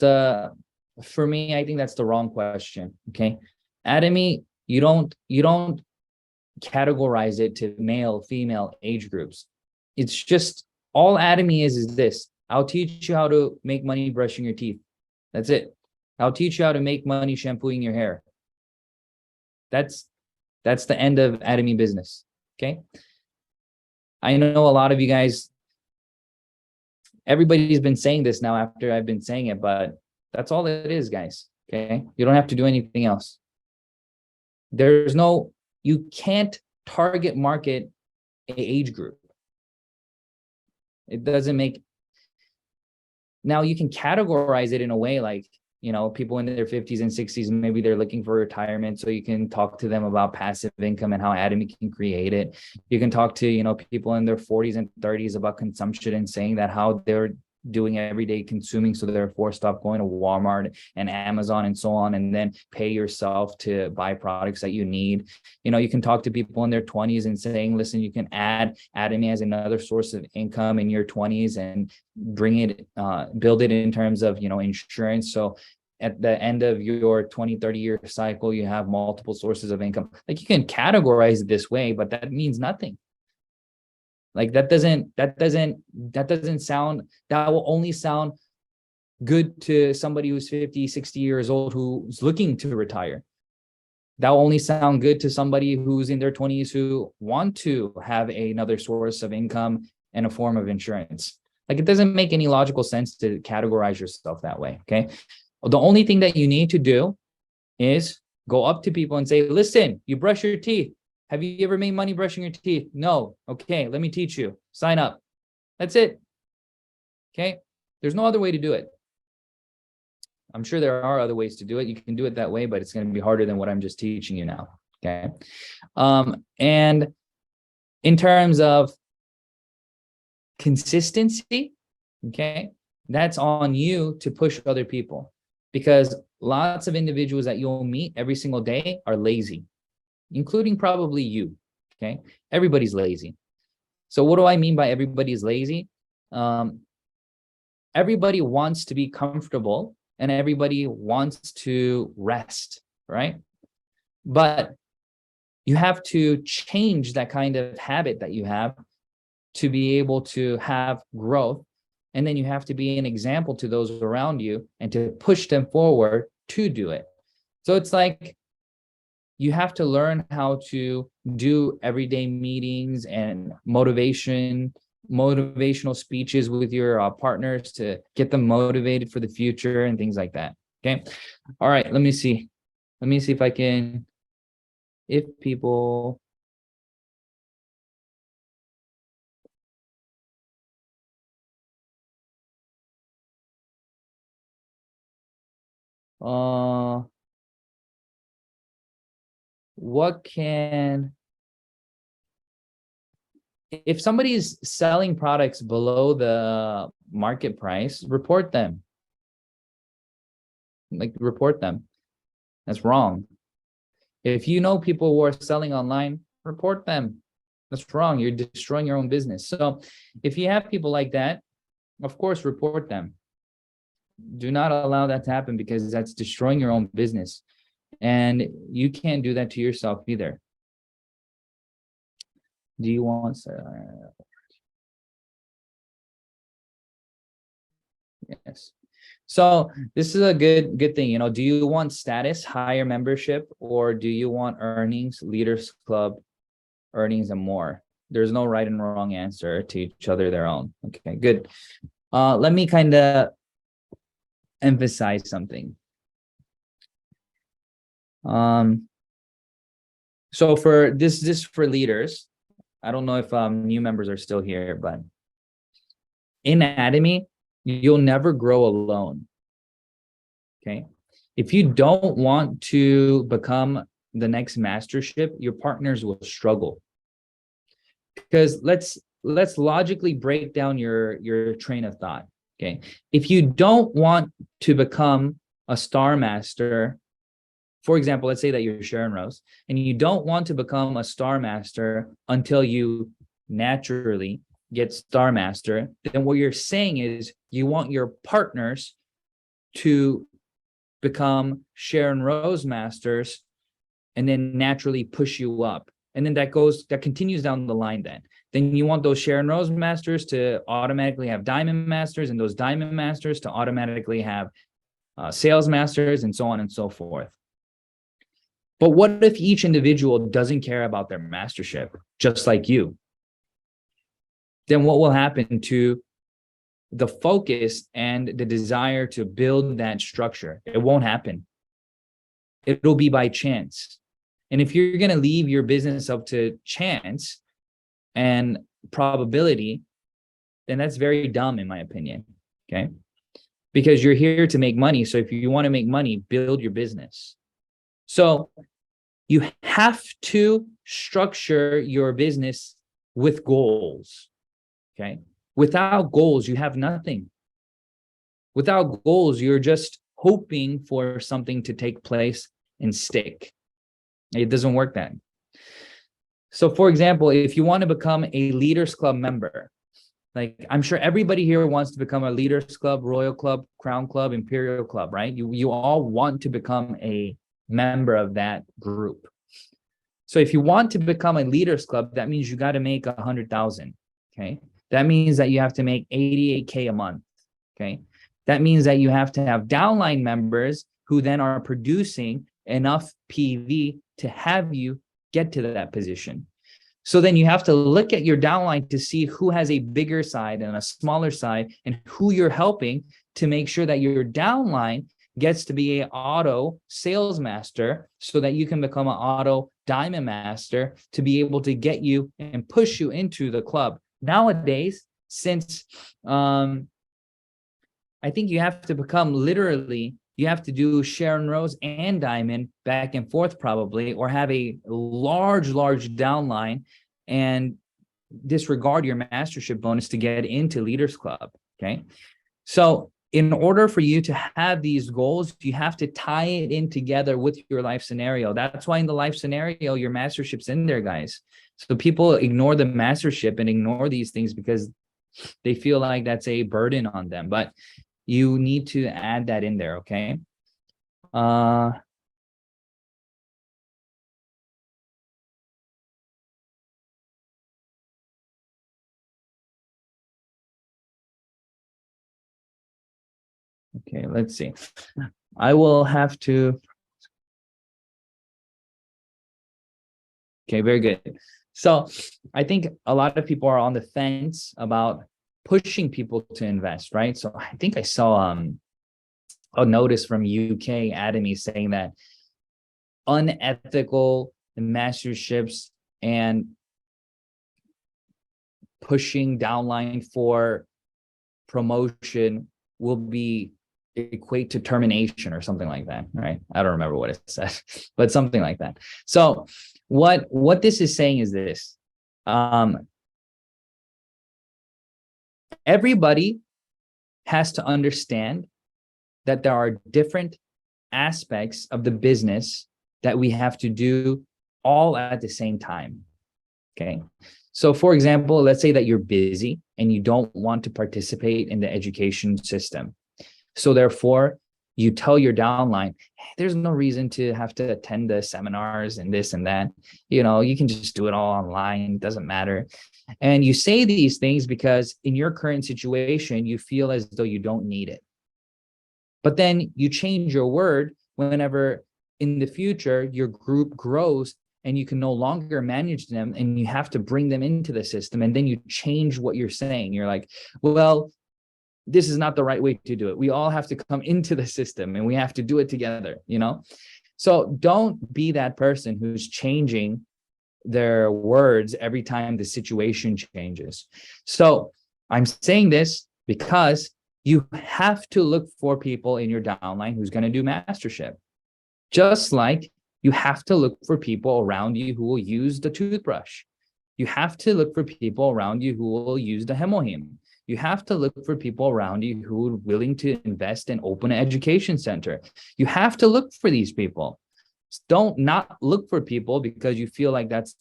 for me, I think that's the wrong question. Okay. Atomy, you don't categorize it to male, female age groups. It's just all Atomy is this. I'll teach you how to make money brushing your teeth. That's it. I'll teach you how to make money shampooing your hair. That's the end of Atomy business. Okay. I know a lot of you guys, everybody's been saying this now after I've been saying it, but that's all it is, guys. Okay. You don't have to do anything else. You can't target market an age group. It doesn't make. Now you can categorize it in a way like, people in their 50s and 60s, maybe they're looking for retirement. So you can talk to them about passive income and how Atomy can create it. You can talk to, people in their 40s and 30s about consumption and saying that how they're doing everyday consuming. So therefore stop going to Walmart and Amazon and so on, and then pay yourself to buy products that you need. You can talk to people in their 20s and saying, listen, you can add Atomy as another source of income in your 20s and build it in terms of, insurance. So at the end of your 20, 30-year cycle, you have multiple sources of income. Like you can categorize it this way, but that means nothing. Like that will only sound good to somebody who's 50, 60 years old who's looking to retire. That will only sound good to somebody who's in their 20s who want to have another source of income and a form of insurance. Like, it doesn't make any logical sense to categorize yourself that way, okay? The only thing that you need to do is go up to people and say, listen, you brush your teeth. Have you ever made money brushing your teeth? No. Okay, let me teach you. Sign up. That's it. Okay? There's no other way to do it. I'm sure there are other ways to do it. You can do it that way, but it's going to be harder than what I'm just teaching you now. Okay. And in terms of consistency, okay, that's on you to push other people, because lots of individuals that you'll meet every single day are lazy, including probably you. Okay. Everybody's lazy. So what do I mean by everybody's lazy? Everybody wants to be comfortable and everybody wants to rest, right? But you have to change that kind of habit that you have to be able to have growth. And then you have to be an example to those around you and to push them forward to do it. So it's like you have to learn how to do everyday meetings and motivational speeches with your partners to get them motivated for the future and things like that. Okay. All right. Let me see if I can, if people, what can, if somebody is selling products below the market price, report them. Like, report them. That's wrong. If you know people who are selling online, report them. That's wrong. You're destroying your own business. So if you have people like that, of course, report them. Do not allow that to happen, because that's destroying your own business. And you can't do that to yourself either. Do you want... Yes. So this is a good thing. Do you want status, higher membership, or do you want earnings, Leaders Club, earnings, and more? There's no right and wrong answer, to each other their own. Okay, good. Let me kind of emphasize something. So for this for leaders, I don't know if new members are still here, but in Atomy, you'll never grow alone. Okay. If you don't want to become the next Mastership, your partners will struggle. Because let's logically break down your train of thought. Okay. If you don't want to become a Star Master, for example, let's say that you're Sharon Rose, and you don't want to become a Star Master until you naturally get Star Master, then what you're saying is you want your partners to become Sharon Rose Masters and then naturally push you up. And then that continues down the line then. Then you want those Sharon Rose Masters to automatically have Diamond Masters, and those Diamond Masters to automatically have Sales Masters, and so on and so forth. But what if each individual doesn't care about their mastership, just like you? Then what will happen to the focus and the desire to build that structure? It won't happen. It'll be by chance. And if you're going to leave your business up to chance and probability, then that's very dumb, in my opinion. Okay. Because you're here to make money. So if you want to make money, build your business. So you have to structure your business with goals. Okay. Without goals, you have nothing. Without goals, you're just hoping for something to take place and stick. It doesn't work then. So for example, if you want to become a Leaders Club member, like I'm sure everybody here wants to become a Leaders Club, Royal Club, Crown Club, Imperial Club, right? You all want to become a member of that group. So if you want to become a Leaders Club, that means you got to make 100,000. Okay. That means that you have to make 88K a month. Okay. That means that you have to have downline members who then are producing enough PV to have you get to that position. So then you have to look at your downline to see who has a bigger side and a smaller side and who you're helping to make sure that your downline gets to be an auto sales master so that you can become an auto diamond master to be able to get you and push you into the club. Nowadays, since I think you have to become literally, you have to do Sharon Rose and Diamond back and forth probably, or have a large downline and disregard your mastership bonus to get into Leaders Club, okay? So in order for you to have these goals, you have to tie it in together with your life scenario. That's why in the life scenario, your mastership's in there, guys. So people ignore the mastership and ignore these things because they feel like that's a burden on them, but you need to add that in there, okay? Okay, let's see. I will have to. Okay, very good. So I think a lot of people are on the fence about pushing people to invest, right? So I think I saw a notice from UK Atomy saying that unethical masterships and pushing downline for promotion will be equate to termination or something like that, right? I don't remember what it said, but something like that. So what this is saying is this: everybody has to understand that there are different aspects of the business that we have to do all at the same time, okay? So for example, let's say that you're busy and you don't want to participate in the education system. So therefore, you tell your downline, hey, there's no reason to have to attend the seminars and this and that. You know, you can just do it all online, it doesn't matter. And you say these things because in your current situation, you feel as though you don't need it. But then you change your word whenever in the future your group grows and you can no longer manage them and you have to bring them into the system, and then you change what you're saying. You're like, well, this is not the right way to do it. We all have to come into the system and we have to do it together, you know? So don't be that person who's changing their words every time the situation changes. So I'm saying this because you have to look for people in your downline who's going to do mastership. Just like you have to look for people around you who will use the toothbrush. You have to look for people around you who will use the hemohim. You have to look for people around you who are willing to invest and open an education center. You have to look for these people. Don't not look for people because you feel like that's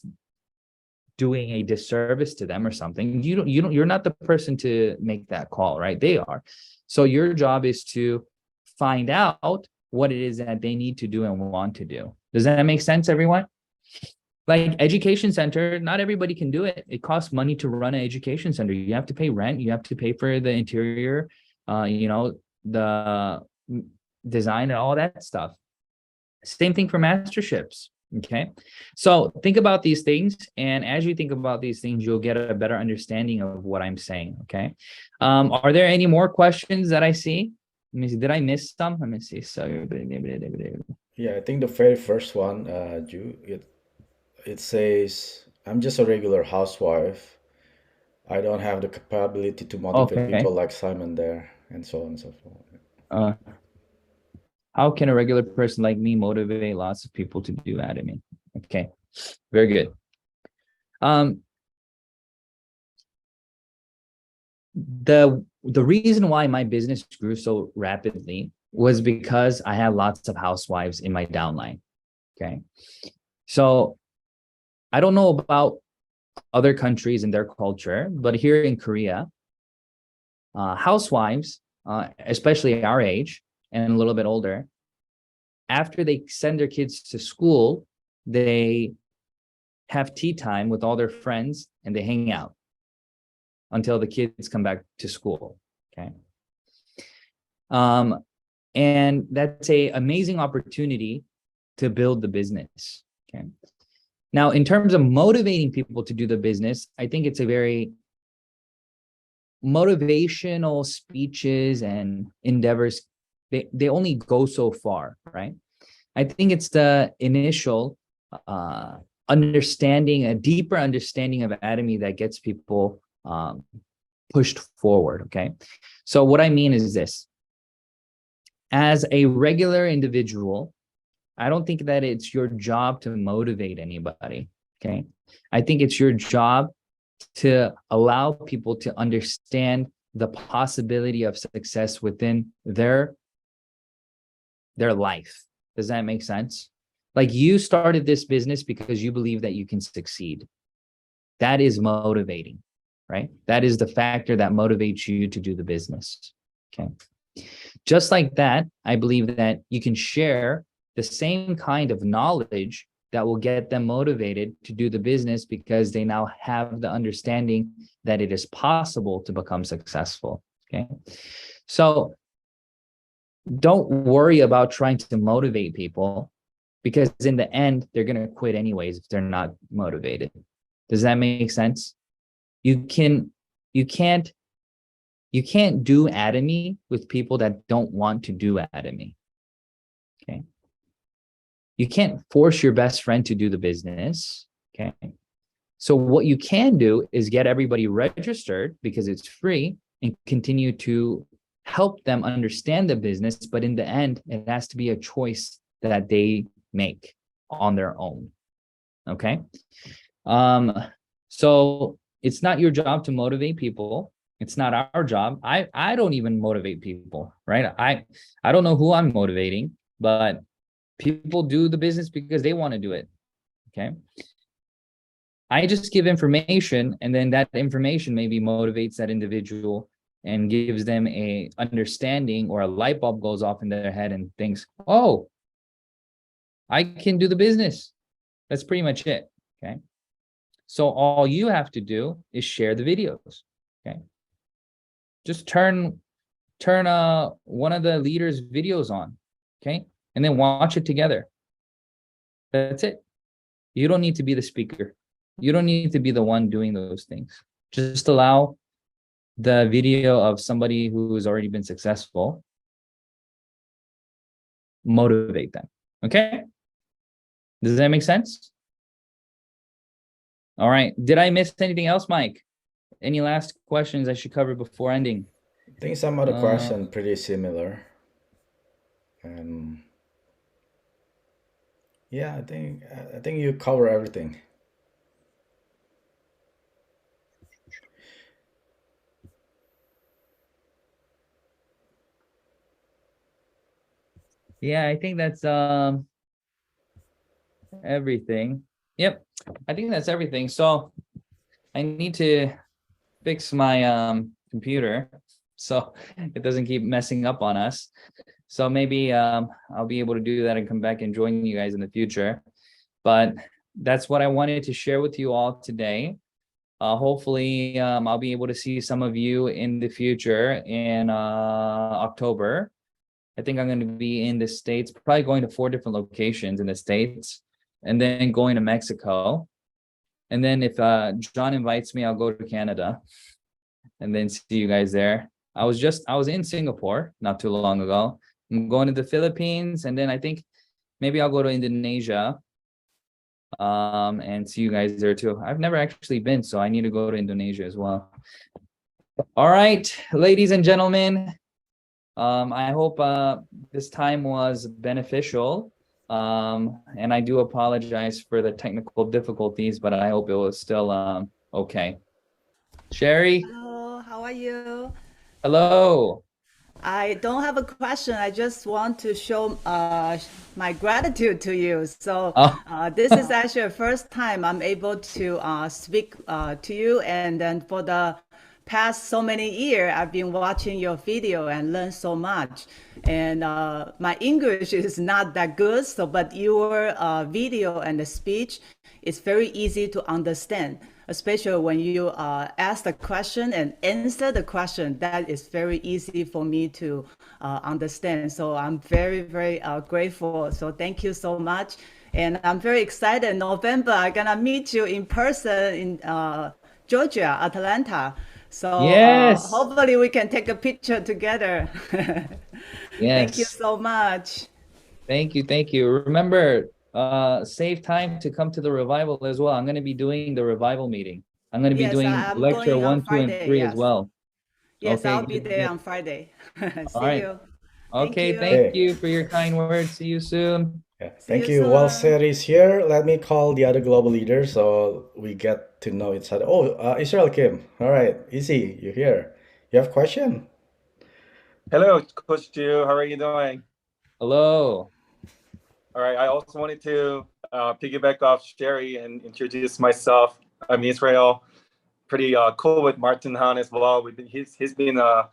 doing a disservice to them or something. You're not the person to make that call, right? They are. So your job is to find out what it is that they need to do and want to do. Does that make sense, everyone? Like education center, not everybody can do it. It costs money to run an education center. You have to pay rent. You have to pay for the interior, you know, the design and all that stuff. Same thing for masterships. Okay. So think about these things. And as you think about these things, you'll get a better understanding of what I'm saying. Okay. Are there any more questions that I see? Let me see. Did I miss some? Let me see. So Yeah, I think the very first one, it says, I'm just a regular housewife. I don't have the capability to motivate okay. people like Simon there, and so on and so forth. How can a regular person like me motivate lots of people to do Atomy? Okay, very good. The reason why my business grew so rapidly was because I had lots of housewives in my downline. Okay, so I don't know about other countries and their culture, but here in Korea, housewives, especially our age and a little bit older, after they send their kids to school, they have tea time with all their friends and they hang out until the kids come back to school. Okay. And that's an amazing opportunity to build the business. Okay. Now, in terms of motivating people to do the business, I think it's a very motivational speeches and endeavors. They only go so far, right? I think it's the initial understanding, a deeper understanding of Atomy that gets people pushed forward. Okay. So what I mean is this: as a regular individual, I don't think that it's your job to motivate anybody. Okay. I think it's your job to allow people to understand the possibility of success within their life. Does that make sense? Like, you started this business because you believe that you can succeed. That is motivating, right? That is the factor that motivates you to do the business. Okay. Just like that, I believe that you can share the same kind of knowledge that will get them motivated to do the business, because they now have the understanding that it is possible to become successful. Okay. So don't worry about trying to motivate people, because in the end, they're going to quit anyways if they're not motivated. Does that make sense? You can't do Atomy with people that don't want to do Atomy. Okay. You can't force your best friend to do the business. Okay. So what you can do is get everybody registered, because it's free, and continue to help them understand the business. But in the end, it has to be a choice that they make on their own. Okay. So it's not your job to motivate people. It's not our job. I don't even motivate people, right? I don't know who I'm motivating, but people do the business because they want to do it. Okay. I just give information, and then that information maybe motivates that individual and gives them a understanding, or a light bulb goes off in their head and thinks, oh, I can do the business. That's pretty much it. Okay. So all you have to do is share the videos. Okay. Just turn one of the leaders' videos on. Okay. And then watch it together. That's it. You don't need to be the speaker. You don't need to be the one doing those things. Just allow the video of somebody who's already been successful motivate them. Okay? Does that make sense? All right. Did I miss anything else, Mike? Any last questions I should cover before ending? I think some of the questions pretty similar. Yeah, I think you cover everything. Yeah, I think that's everything. Yep. I think that's everything. So I need to fix my computer so it doesn't keep messing up on us. So maybe I'll be able to do that and come back and join you guys in the future. But that's what I wanted to share with you all today. Hopefully, I'll be able to see some of you in the future in October. I think I'm going to be in the States, probably going to 4 different locations in the States, and then going to Mexico. And then if John invites me, I'll go to Canada and then see you guys there. I was in Singapore not too long ago. I'm going to the Philippines, and then I think maybe I'll go to Indonesia and see you guys there too. I've never actually been, so I need to go to Indonesia as well. All right, ladies and gentlemen, I hope this time was beneficial. And I do apologize for the technical difficulties, but I hope it was still okay. Sherry? Hello, how are you? Hello. I don't have a question. I just want to show my gratitude to you. So this is actually the first time I'm able to speak to you. And then for the past so many years, I've been watching your video and learned so much. And my English is not that good, but your video and the speech is very easy to understand. especially when you ask the question and answer the question. That is very easy for me to understand. So I'm very, very grateful. So thank you so much. And I'm very excited. In November, I'm going to meet you in person in Georgia, Atlanta. So Yes. hopefully we can take a picture together. Thank you Yes. so much. Thank you. Thank you. Remember, save time to come to the revival as well. I'm going to be doing the revival meeting. I'm going to be Yes, doing I'm lecture going on 1, 2, and Friday. 3 as Yes. well. Yes, Okay, I'll be good, there good. on Friday. All See right. you. Thank Okay, you. thank Okay. you for your kind words. See you soon. Yeah, See thank you you. While soon. Seth is here, let me call the other global leaders so we get to know each other. Oh, Israel Kim. All right, easy. You're here. You have question? Hello, Coach Ju. How are you doing? Hello. All right. I also wanted to piggyback off Sherry and introduce myself. I'm Israel. Pretty cool with Martin Han as well. He's been a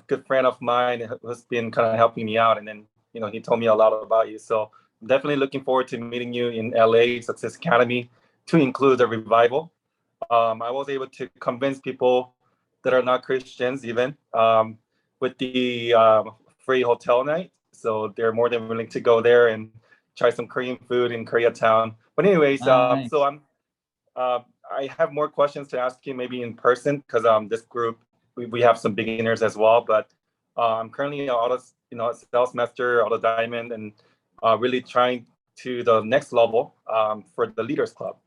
good friend of mine who's been kind of helping me out, and then he told me a lot about you. So I'm definitely looking forward to meeting you in LA Success Academy to include the revival. I was able to convince people that are not Christians even with the free hotel night. So they're more than willing to go there and try some Korean food in Koreatown. But anyways, so Nice. uh, I have more questions to ask you maybe in person because this group we have some beginners as well. But I'm currently an auto sales master, auto diamond, and really trying to the next level for the Leaders Club.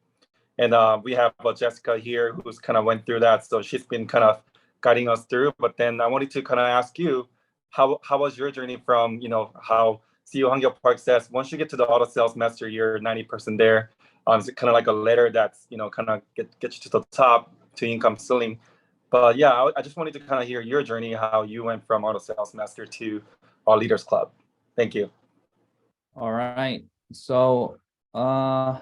And we have Jessica here who's kind of went through that. So she's been kind of guiding us through. But then I wanted to kind of ask you, how was your journey from, how CEO Hangyo Park says, once you get to the auto sales master, you're 90% there. It's kind of like a ladder that's, kind of get you to the top to income ceiling. But yeah, I just wanted to kind of hear your journey, how you went from auto sales master to our Leaders Club. Thank you. All right. So, my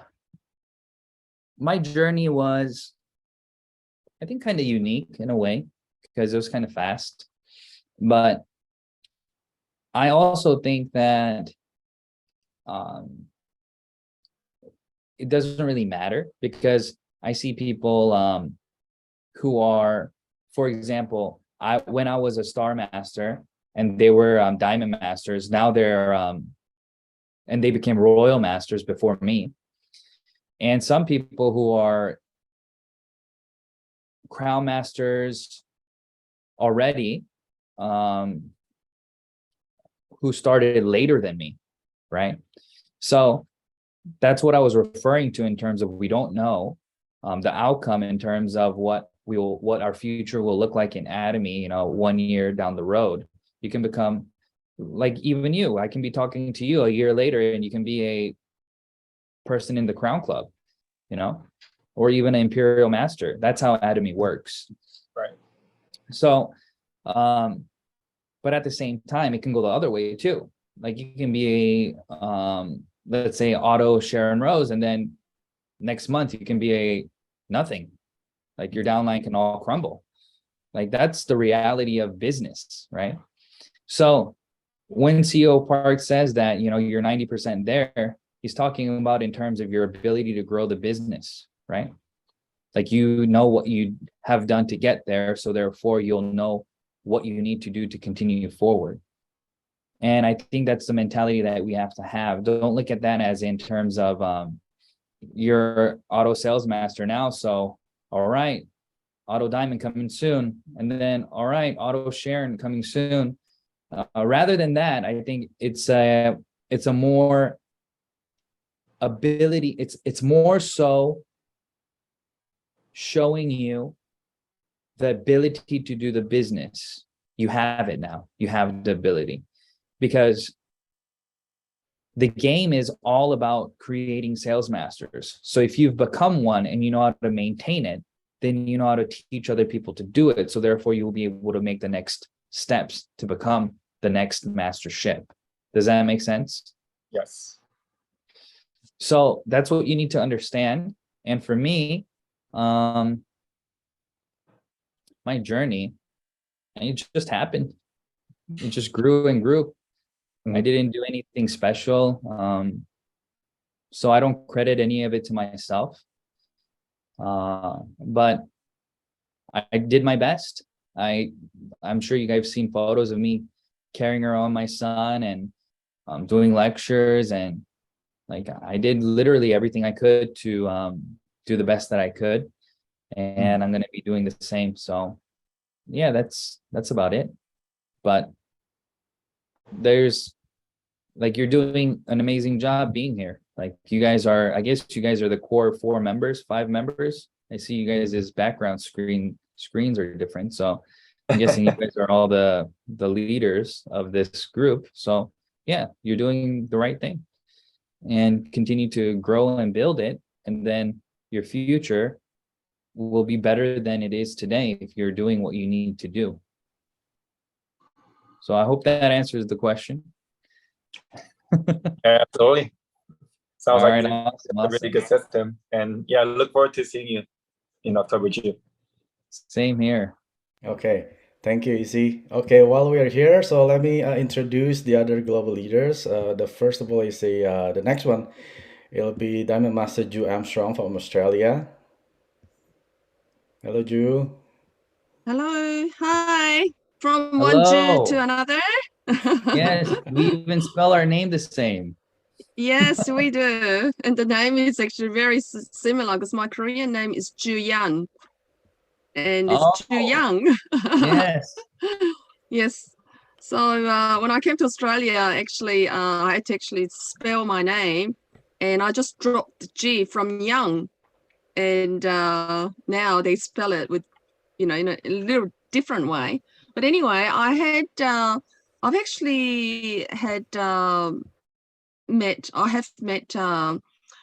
journey was, I think, kind of unique in a way because it was kind of fast. But I also think that it doesn't really matter because I see people who are, for example, when I was a star master and they were diamond masters, now they're and they became royal masters before me. And some people who are crown masters already, who started later than me, right? So that's what I was referring to in terms of we don't know the outcome in terms of what our future will look like in Atomy, 1 year down the road. You can become like even you. I can be talking to you a year later and you can be a person in the Crown Club, or even an Imperial Master. That's how Atomy works. Right. So, but at the same time, it can go the other way too. Like you can be a, let's say, auto Sharon Rose, and then next month you can be a nothing. Like your downline can all crumble. Like that's the reality of business, right? So when CEO Park says that, you're 90% there, he's talking about in terms of your ability to grow the business, right? Like what you have done to get there, so therefore you'll know what you need to do to continue forward. And I think that's the mentality that we have to have. Don't look at that as in terms of you're auto sales master now, so all right, auto diamond coming soon, and then all right, auto Sharon coming soon. Rather than that, I think it's a more ability. It's more so showing you the ability to do the business. You have it now. You have the ability, because the game is all about creating sales masters. So if you've become one and you know how to maintain it, then you know how to teach other people to do it. So therefore you will be able to make the next steps to become the next mastership. Does that make sense? Yes. So that's what you need to understand. And for me, my journey, it just happened. It just grew and grew. I didn't do anything special. So I don't credit any of it to myself. But I did my best. I'm sure you guys have seen photos of me carrying around my son and doing lectures, and like I did literally everything I could to do the best that I could, and I'm gonna be doing the same. So yeah, that's about it. But there's like, you're doing an amazing job being here. Like you guys are, I guess you guys are the core 5 members. I see you guys' background screens are different. So I'm guessing you guys are all the leaders of this group. So yeah, you're doing the right thing, and continue to grow and build it. And then your future will be better than it is today if you're doing what you need to do. So I hope that answers the question. Yeah, absolutely. Sounds All like right, a awesome. really good system. And yeah, I look forward to seeing you in October, Ju. Same here. Okay, thank you, Izzy. Okay, while we are here, so let me introduce the other global leaders. The first of all is the next one. It'll be Diamond Master Ju Armstrong from Australia. Hello, Ju. Hello. Hi. From one Hello. Jew to another. Yes, we even spell our name the same. Yes, we do. And the name is actually very similar because my Korean name is Ju Yan. And it's Ju Young. Yes. Yes. So when I came to Australia, actually, I had to actually spell my name, and I just dropped the G from young. And now they spell it with, in a little different way. But anyway, I've actually met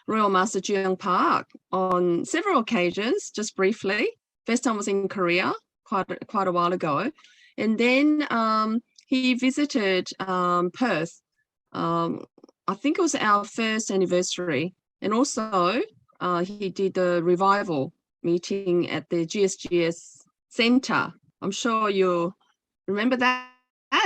Royal Master Jeong Park on several occasions, just briefly. First time was in Korea quite a while ago. And then he visited Perth. I think it was our first anniversary. And also he did the revival meeting at the GSGS Center. I'm sure you remember that.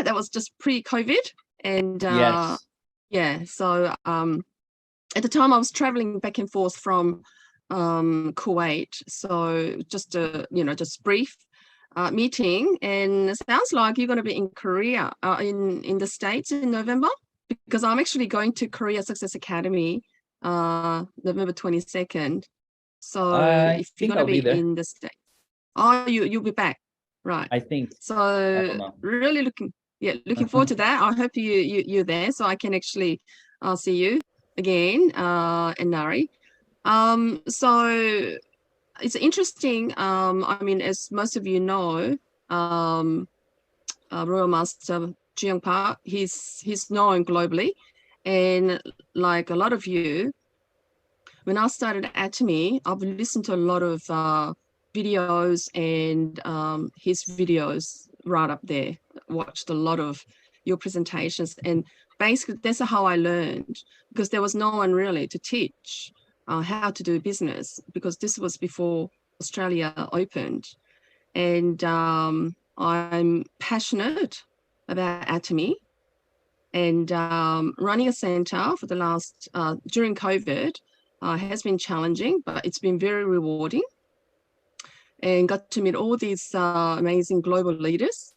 That was just pre-COVID. And Yes. yeah, so at the time I was traveling back and forth from Kuwait. So just just brief meeting. And it sounds like you're going to be in Korea, in the States in November, because I'm actually going to Korea Success Academy November 22nd. So if you're going to be in the States, you'll be back, right? I think so. Really looking forward to that. I hope you're there so I can actually see you again, and Nari. So it's interesting. I mean, as most of you know, Royal Master Jeong Park, he's known globally, and like a lot of you, when I started Atomy, I've listened to a lot of videos and his videos right up there. Watched a lot of your presentations, and basically that's how I learned, because there was no one really to teach how to do business, because this was before Australia opened. And I'm passionate about Atomy, and running a center for the last during COVID has been challenging, but it's been very rewarding, and got to meet all these amazing global leaders.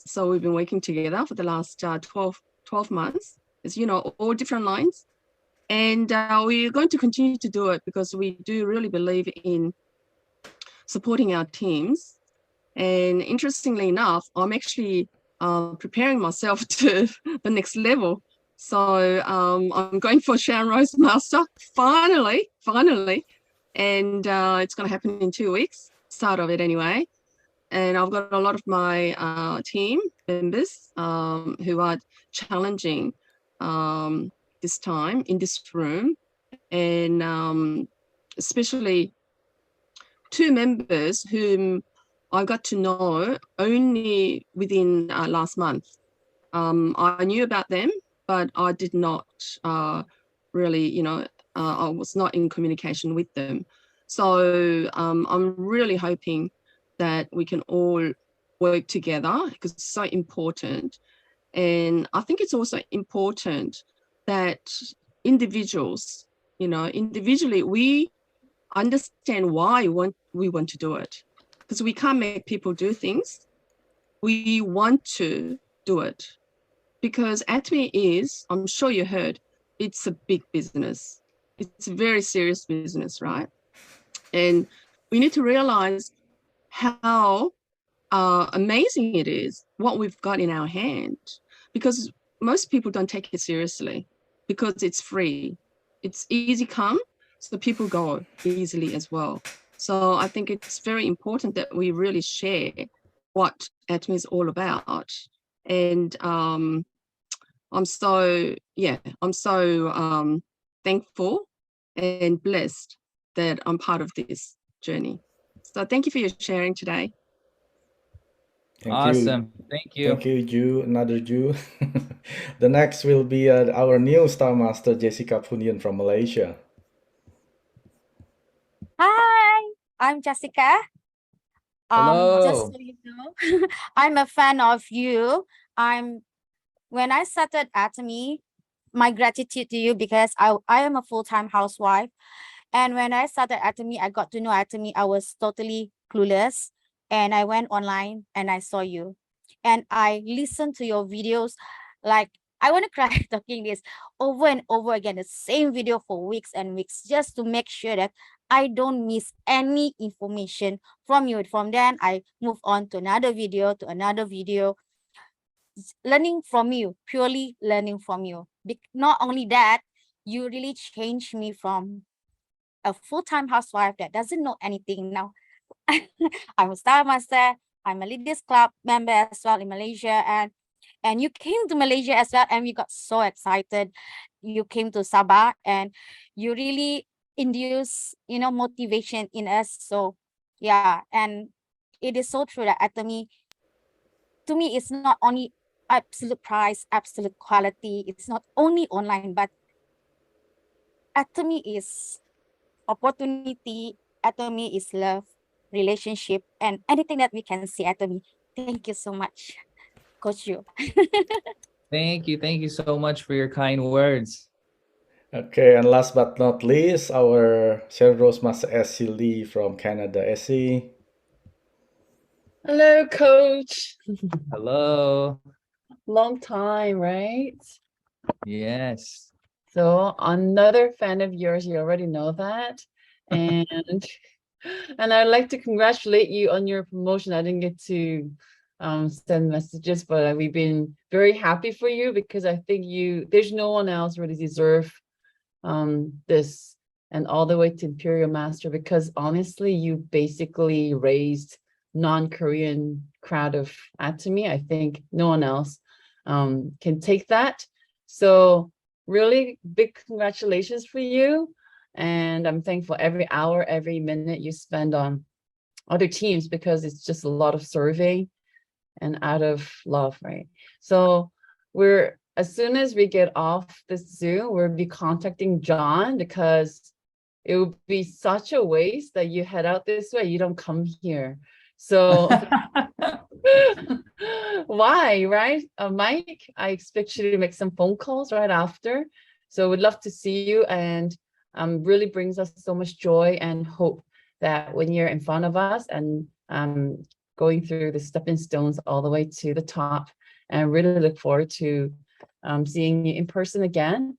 So we've been working together for the last 12 months, as you know, all different lines. And we're going to continue to do it because we do really believe in supporting our teams. And interestingly enough, I'm actually preparing myself to the next level. So I'm going for Sharon Rose Master, finally. And it's going to happen in 2 weeks, start of it anyway. And I've got a lot of my team members who are challenging this time in this room, and especially 2 members whom I got to know only within last month. I knew about them, but I did not really, I was not in communication with them. So I'm really hoping that we can all work together, because it's so important. And I think it's also important that individuals, individually, we understand why we want to do it. Because we can't make people do things. We want to do it. Because Atomy is, I'm sure you heard, it's a big business. It's a very serious business, right? And we need to realize how amazing it is, what we've got in our hand. Because most people don't take it seriously because it's free. It's easy come, so people go easily as well. So I think it's very important that we really share what Atomy is all about. And I'm so thankful and blessed that I'm part of this journey. So thank you for your sharing today. Thank you. Awesome. Thank you. Thank you, Ju, another Ju. The next will be our new Star Master, Jessica Punian from Malaysia. Hi, I'm Jessica. Hello. Just so you know, I'm a fan of you. When I started Atomy, my gratitude to you because I am a full-time housewife. And when I started Atomy, I got to know Atomy. I was totally clueless. And I went online and I saw you. And I listened to your videos. Like, I want to cry talking this over and over again, the same video for weeks and weeks, just to make sure that I don't miss any information from you. From then, I move on to another video, learning from you, purely learning from you. Not only that, you really changed me from a full-time housewife that doesn't know anything now. I'm a Star Master. I'm a Leaders Club member as well in Malaysia, and you came to Malaysia as well, and we got so excited. You came to Sabah, and you really induce, motivation in us. So yeah, and it is so true that Atomy, to me, it's not only absolute price, absolute quality. It's not only online, but Atomy is opportunity. Atomy is love, relationship, and anything that we can see Atomy. Thank you so much, Coach Yu. Thank you. Thank you so much for your kind words. Okay, and last but not least, our Cerebros Master Essie Lee from Canada. Essie. Hello, Coach. Hello. Long time, right? Yes. So another fan of yours, you already know that. And and I'd like to congratulate you on your promotion. I didn't get to send messages, but we've been very happy for you because I think there's no one else really deserve this and all the way to Imperial Master, because honestly, you basically raised non-Korean crowd of Atomy. I think no one else can take that. So really big congratulations for you. And I'm thankful every hour, every minute you spend on other teams, because it's just a lot of serving and out of love, right? So as soon as we get off this Zoom, we'll be contacting John, because it would be such a waste that you head out this way, you don't come here. So why, right? Mike, I expect you to make some phone calls right after. So we'd love to see you, and really brings us so much joy and hope that when you're in front of us and going through the stepping stones all the way to the top, and really look forward to seeing you in person again.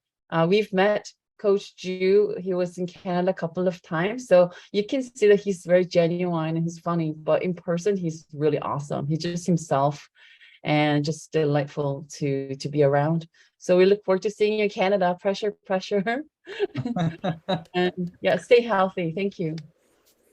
We've met Coach Ju. He was in Canada a couple of times, so you can see that he's very genuine and he's funny, but in person he's really awesome. He's just himself and just delightful to be around. So we look forward to seeing you in Canada. Pressure. And yeah, stay healthy. Thank you.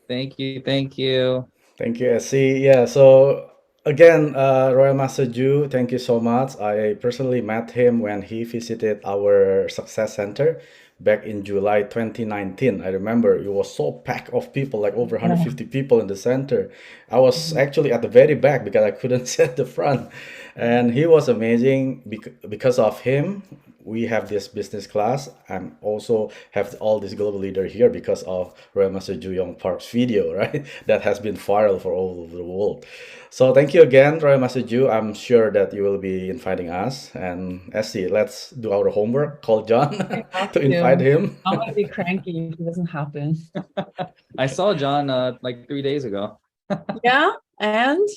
Thank you. Thank you. Thank you, Essie. Yeah, so again, Royal Master Ju, thank you so much. I personally met him when he visited our Success Center back in July 2019. I remember it was so packed of people, like over 150 people in the center. I was actually at the very back because I couldn't sit at the front. And he was amazing. Because of him, we have this business class. I'm also have all these global leader here because of Royal Master Ju Young Park's video, right? That has been viral for all over the world. So thank you again, Royal Master Ju. I'm sure that you will be inviting us. And Essie, let's do our homework. Call John to invite him. I'm gonna be cranky if it doesn't happen. I saw John like 3 days ago. Yeah, and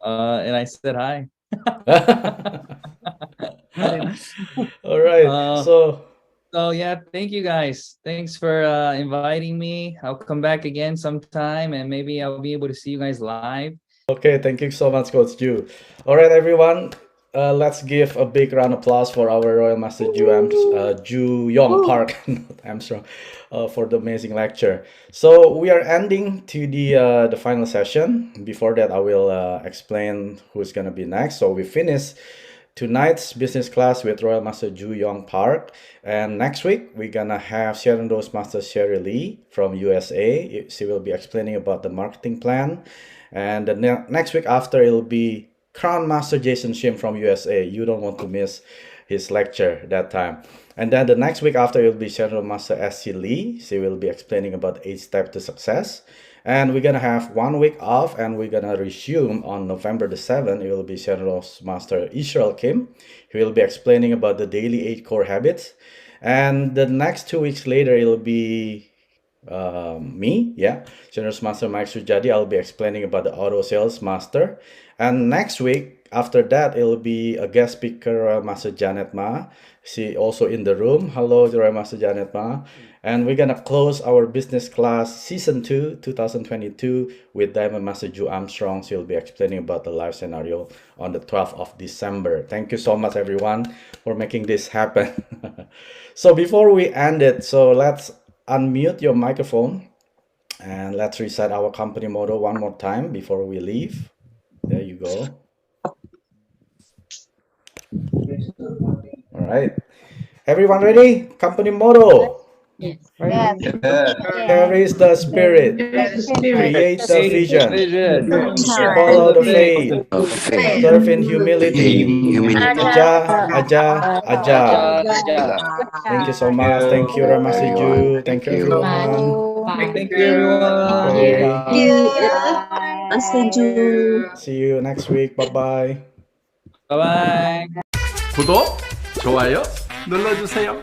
And I said hi. All right. So yeah, thank you guys. Thanks for inviting me. I'll come back again sometime and maybe I'll be able to see you guys live. okay, thank you so much, Coach Ju. All right, everyone. Let's give a big round of applause for our Royal Master Ju Young Park, not Armstrong, for the amazing lecture. So we are ending to the final session. Before that, I will explain who's gonna be next. So we finish tonight's business class with Royal Master Ju Young Park, and next week we're gonna have Sharon Rose Master Sherry Lee from USA. She will be explaining about the marketing plan, and the next week after it'll be Crown Master Jason Shim from USA. You don't want to miss his lecture that time. And then the next week after it'll be Sharon Master S.C. Lee. She will be explaining about 8 steps to success. And we're gonna have 1 week off, and we're gonna resume on November the 7th. It will be Sharon Master Israel Kim. He will be explaining about the daily 8 core habits. And the next 2 weeks later, it'll be me, Generous Master Mike Sujadi. I'll be explaining about the Auto Sales Master. And next week, after that, it'll be a guest speaker, Royal Master Janet Ma. She also in the room. Hello, Royal Master Janet Ma. And we're gonna close our business class season 2, 2022 with Diamond Master Ju Armstrong. She'll be explaining about the live scenario on the 12th of December. Thank you so much, everyone, for making this happen. So before we end it, so let's unmute your microphone and let's reset our company motto one more time before we leave. There you go. All right. Everyone ready? Company motto. Yes. Carry the spirit. Create the vision. Follow the faith. Serve in humility. Aja. Thank you so much. Thank you, Ramasuju. Thank you, everyone. Thank you, everyone. Okay. Master Ju. See you next week. Bye-bye. Bye-bye. 구독, 좋아요 눌러주세요.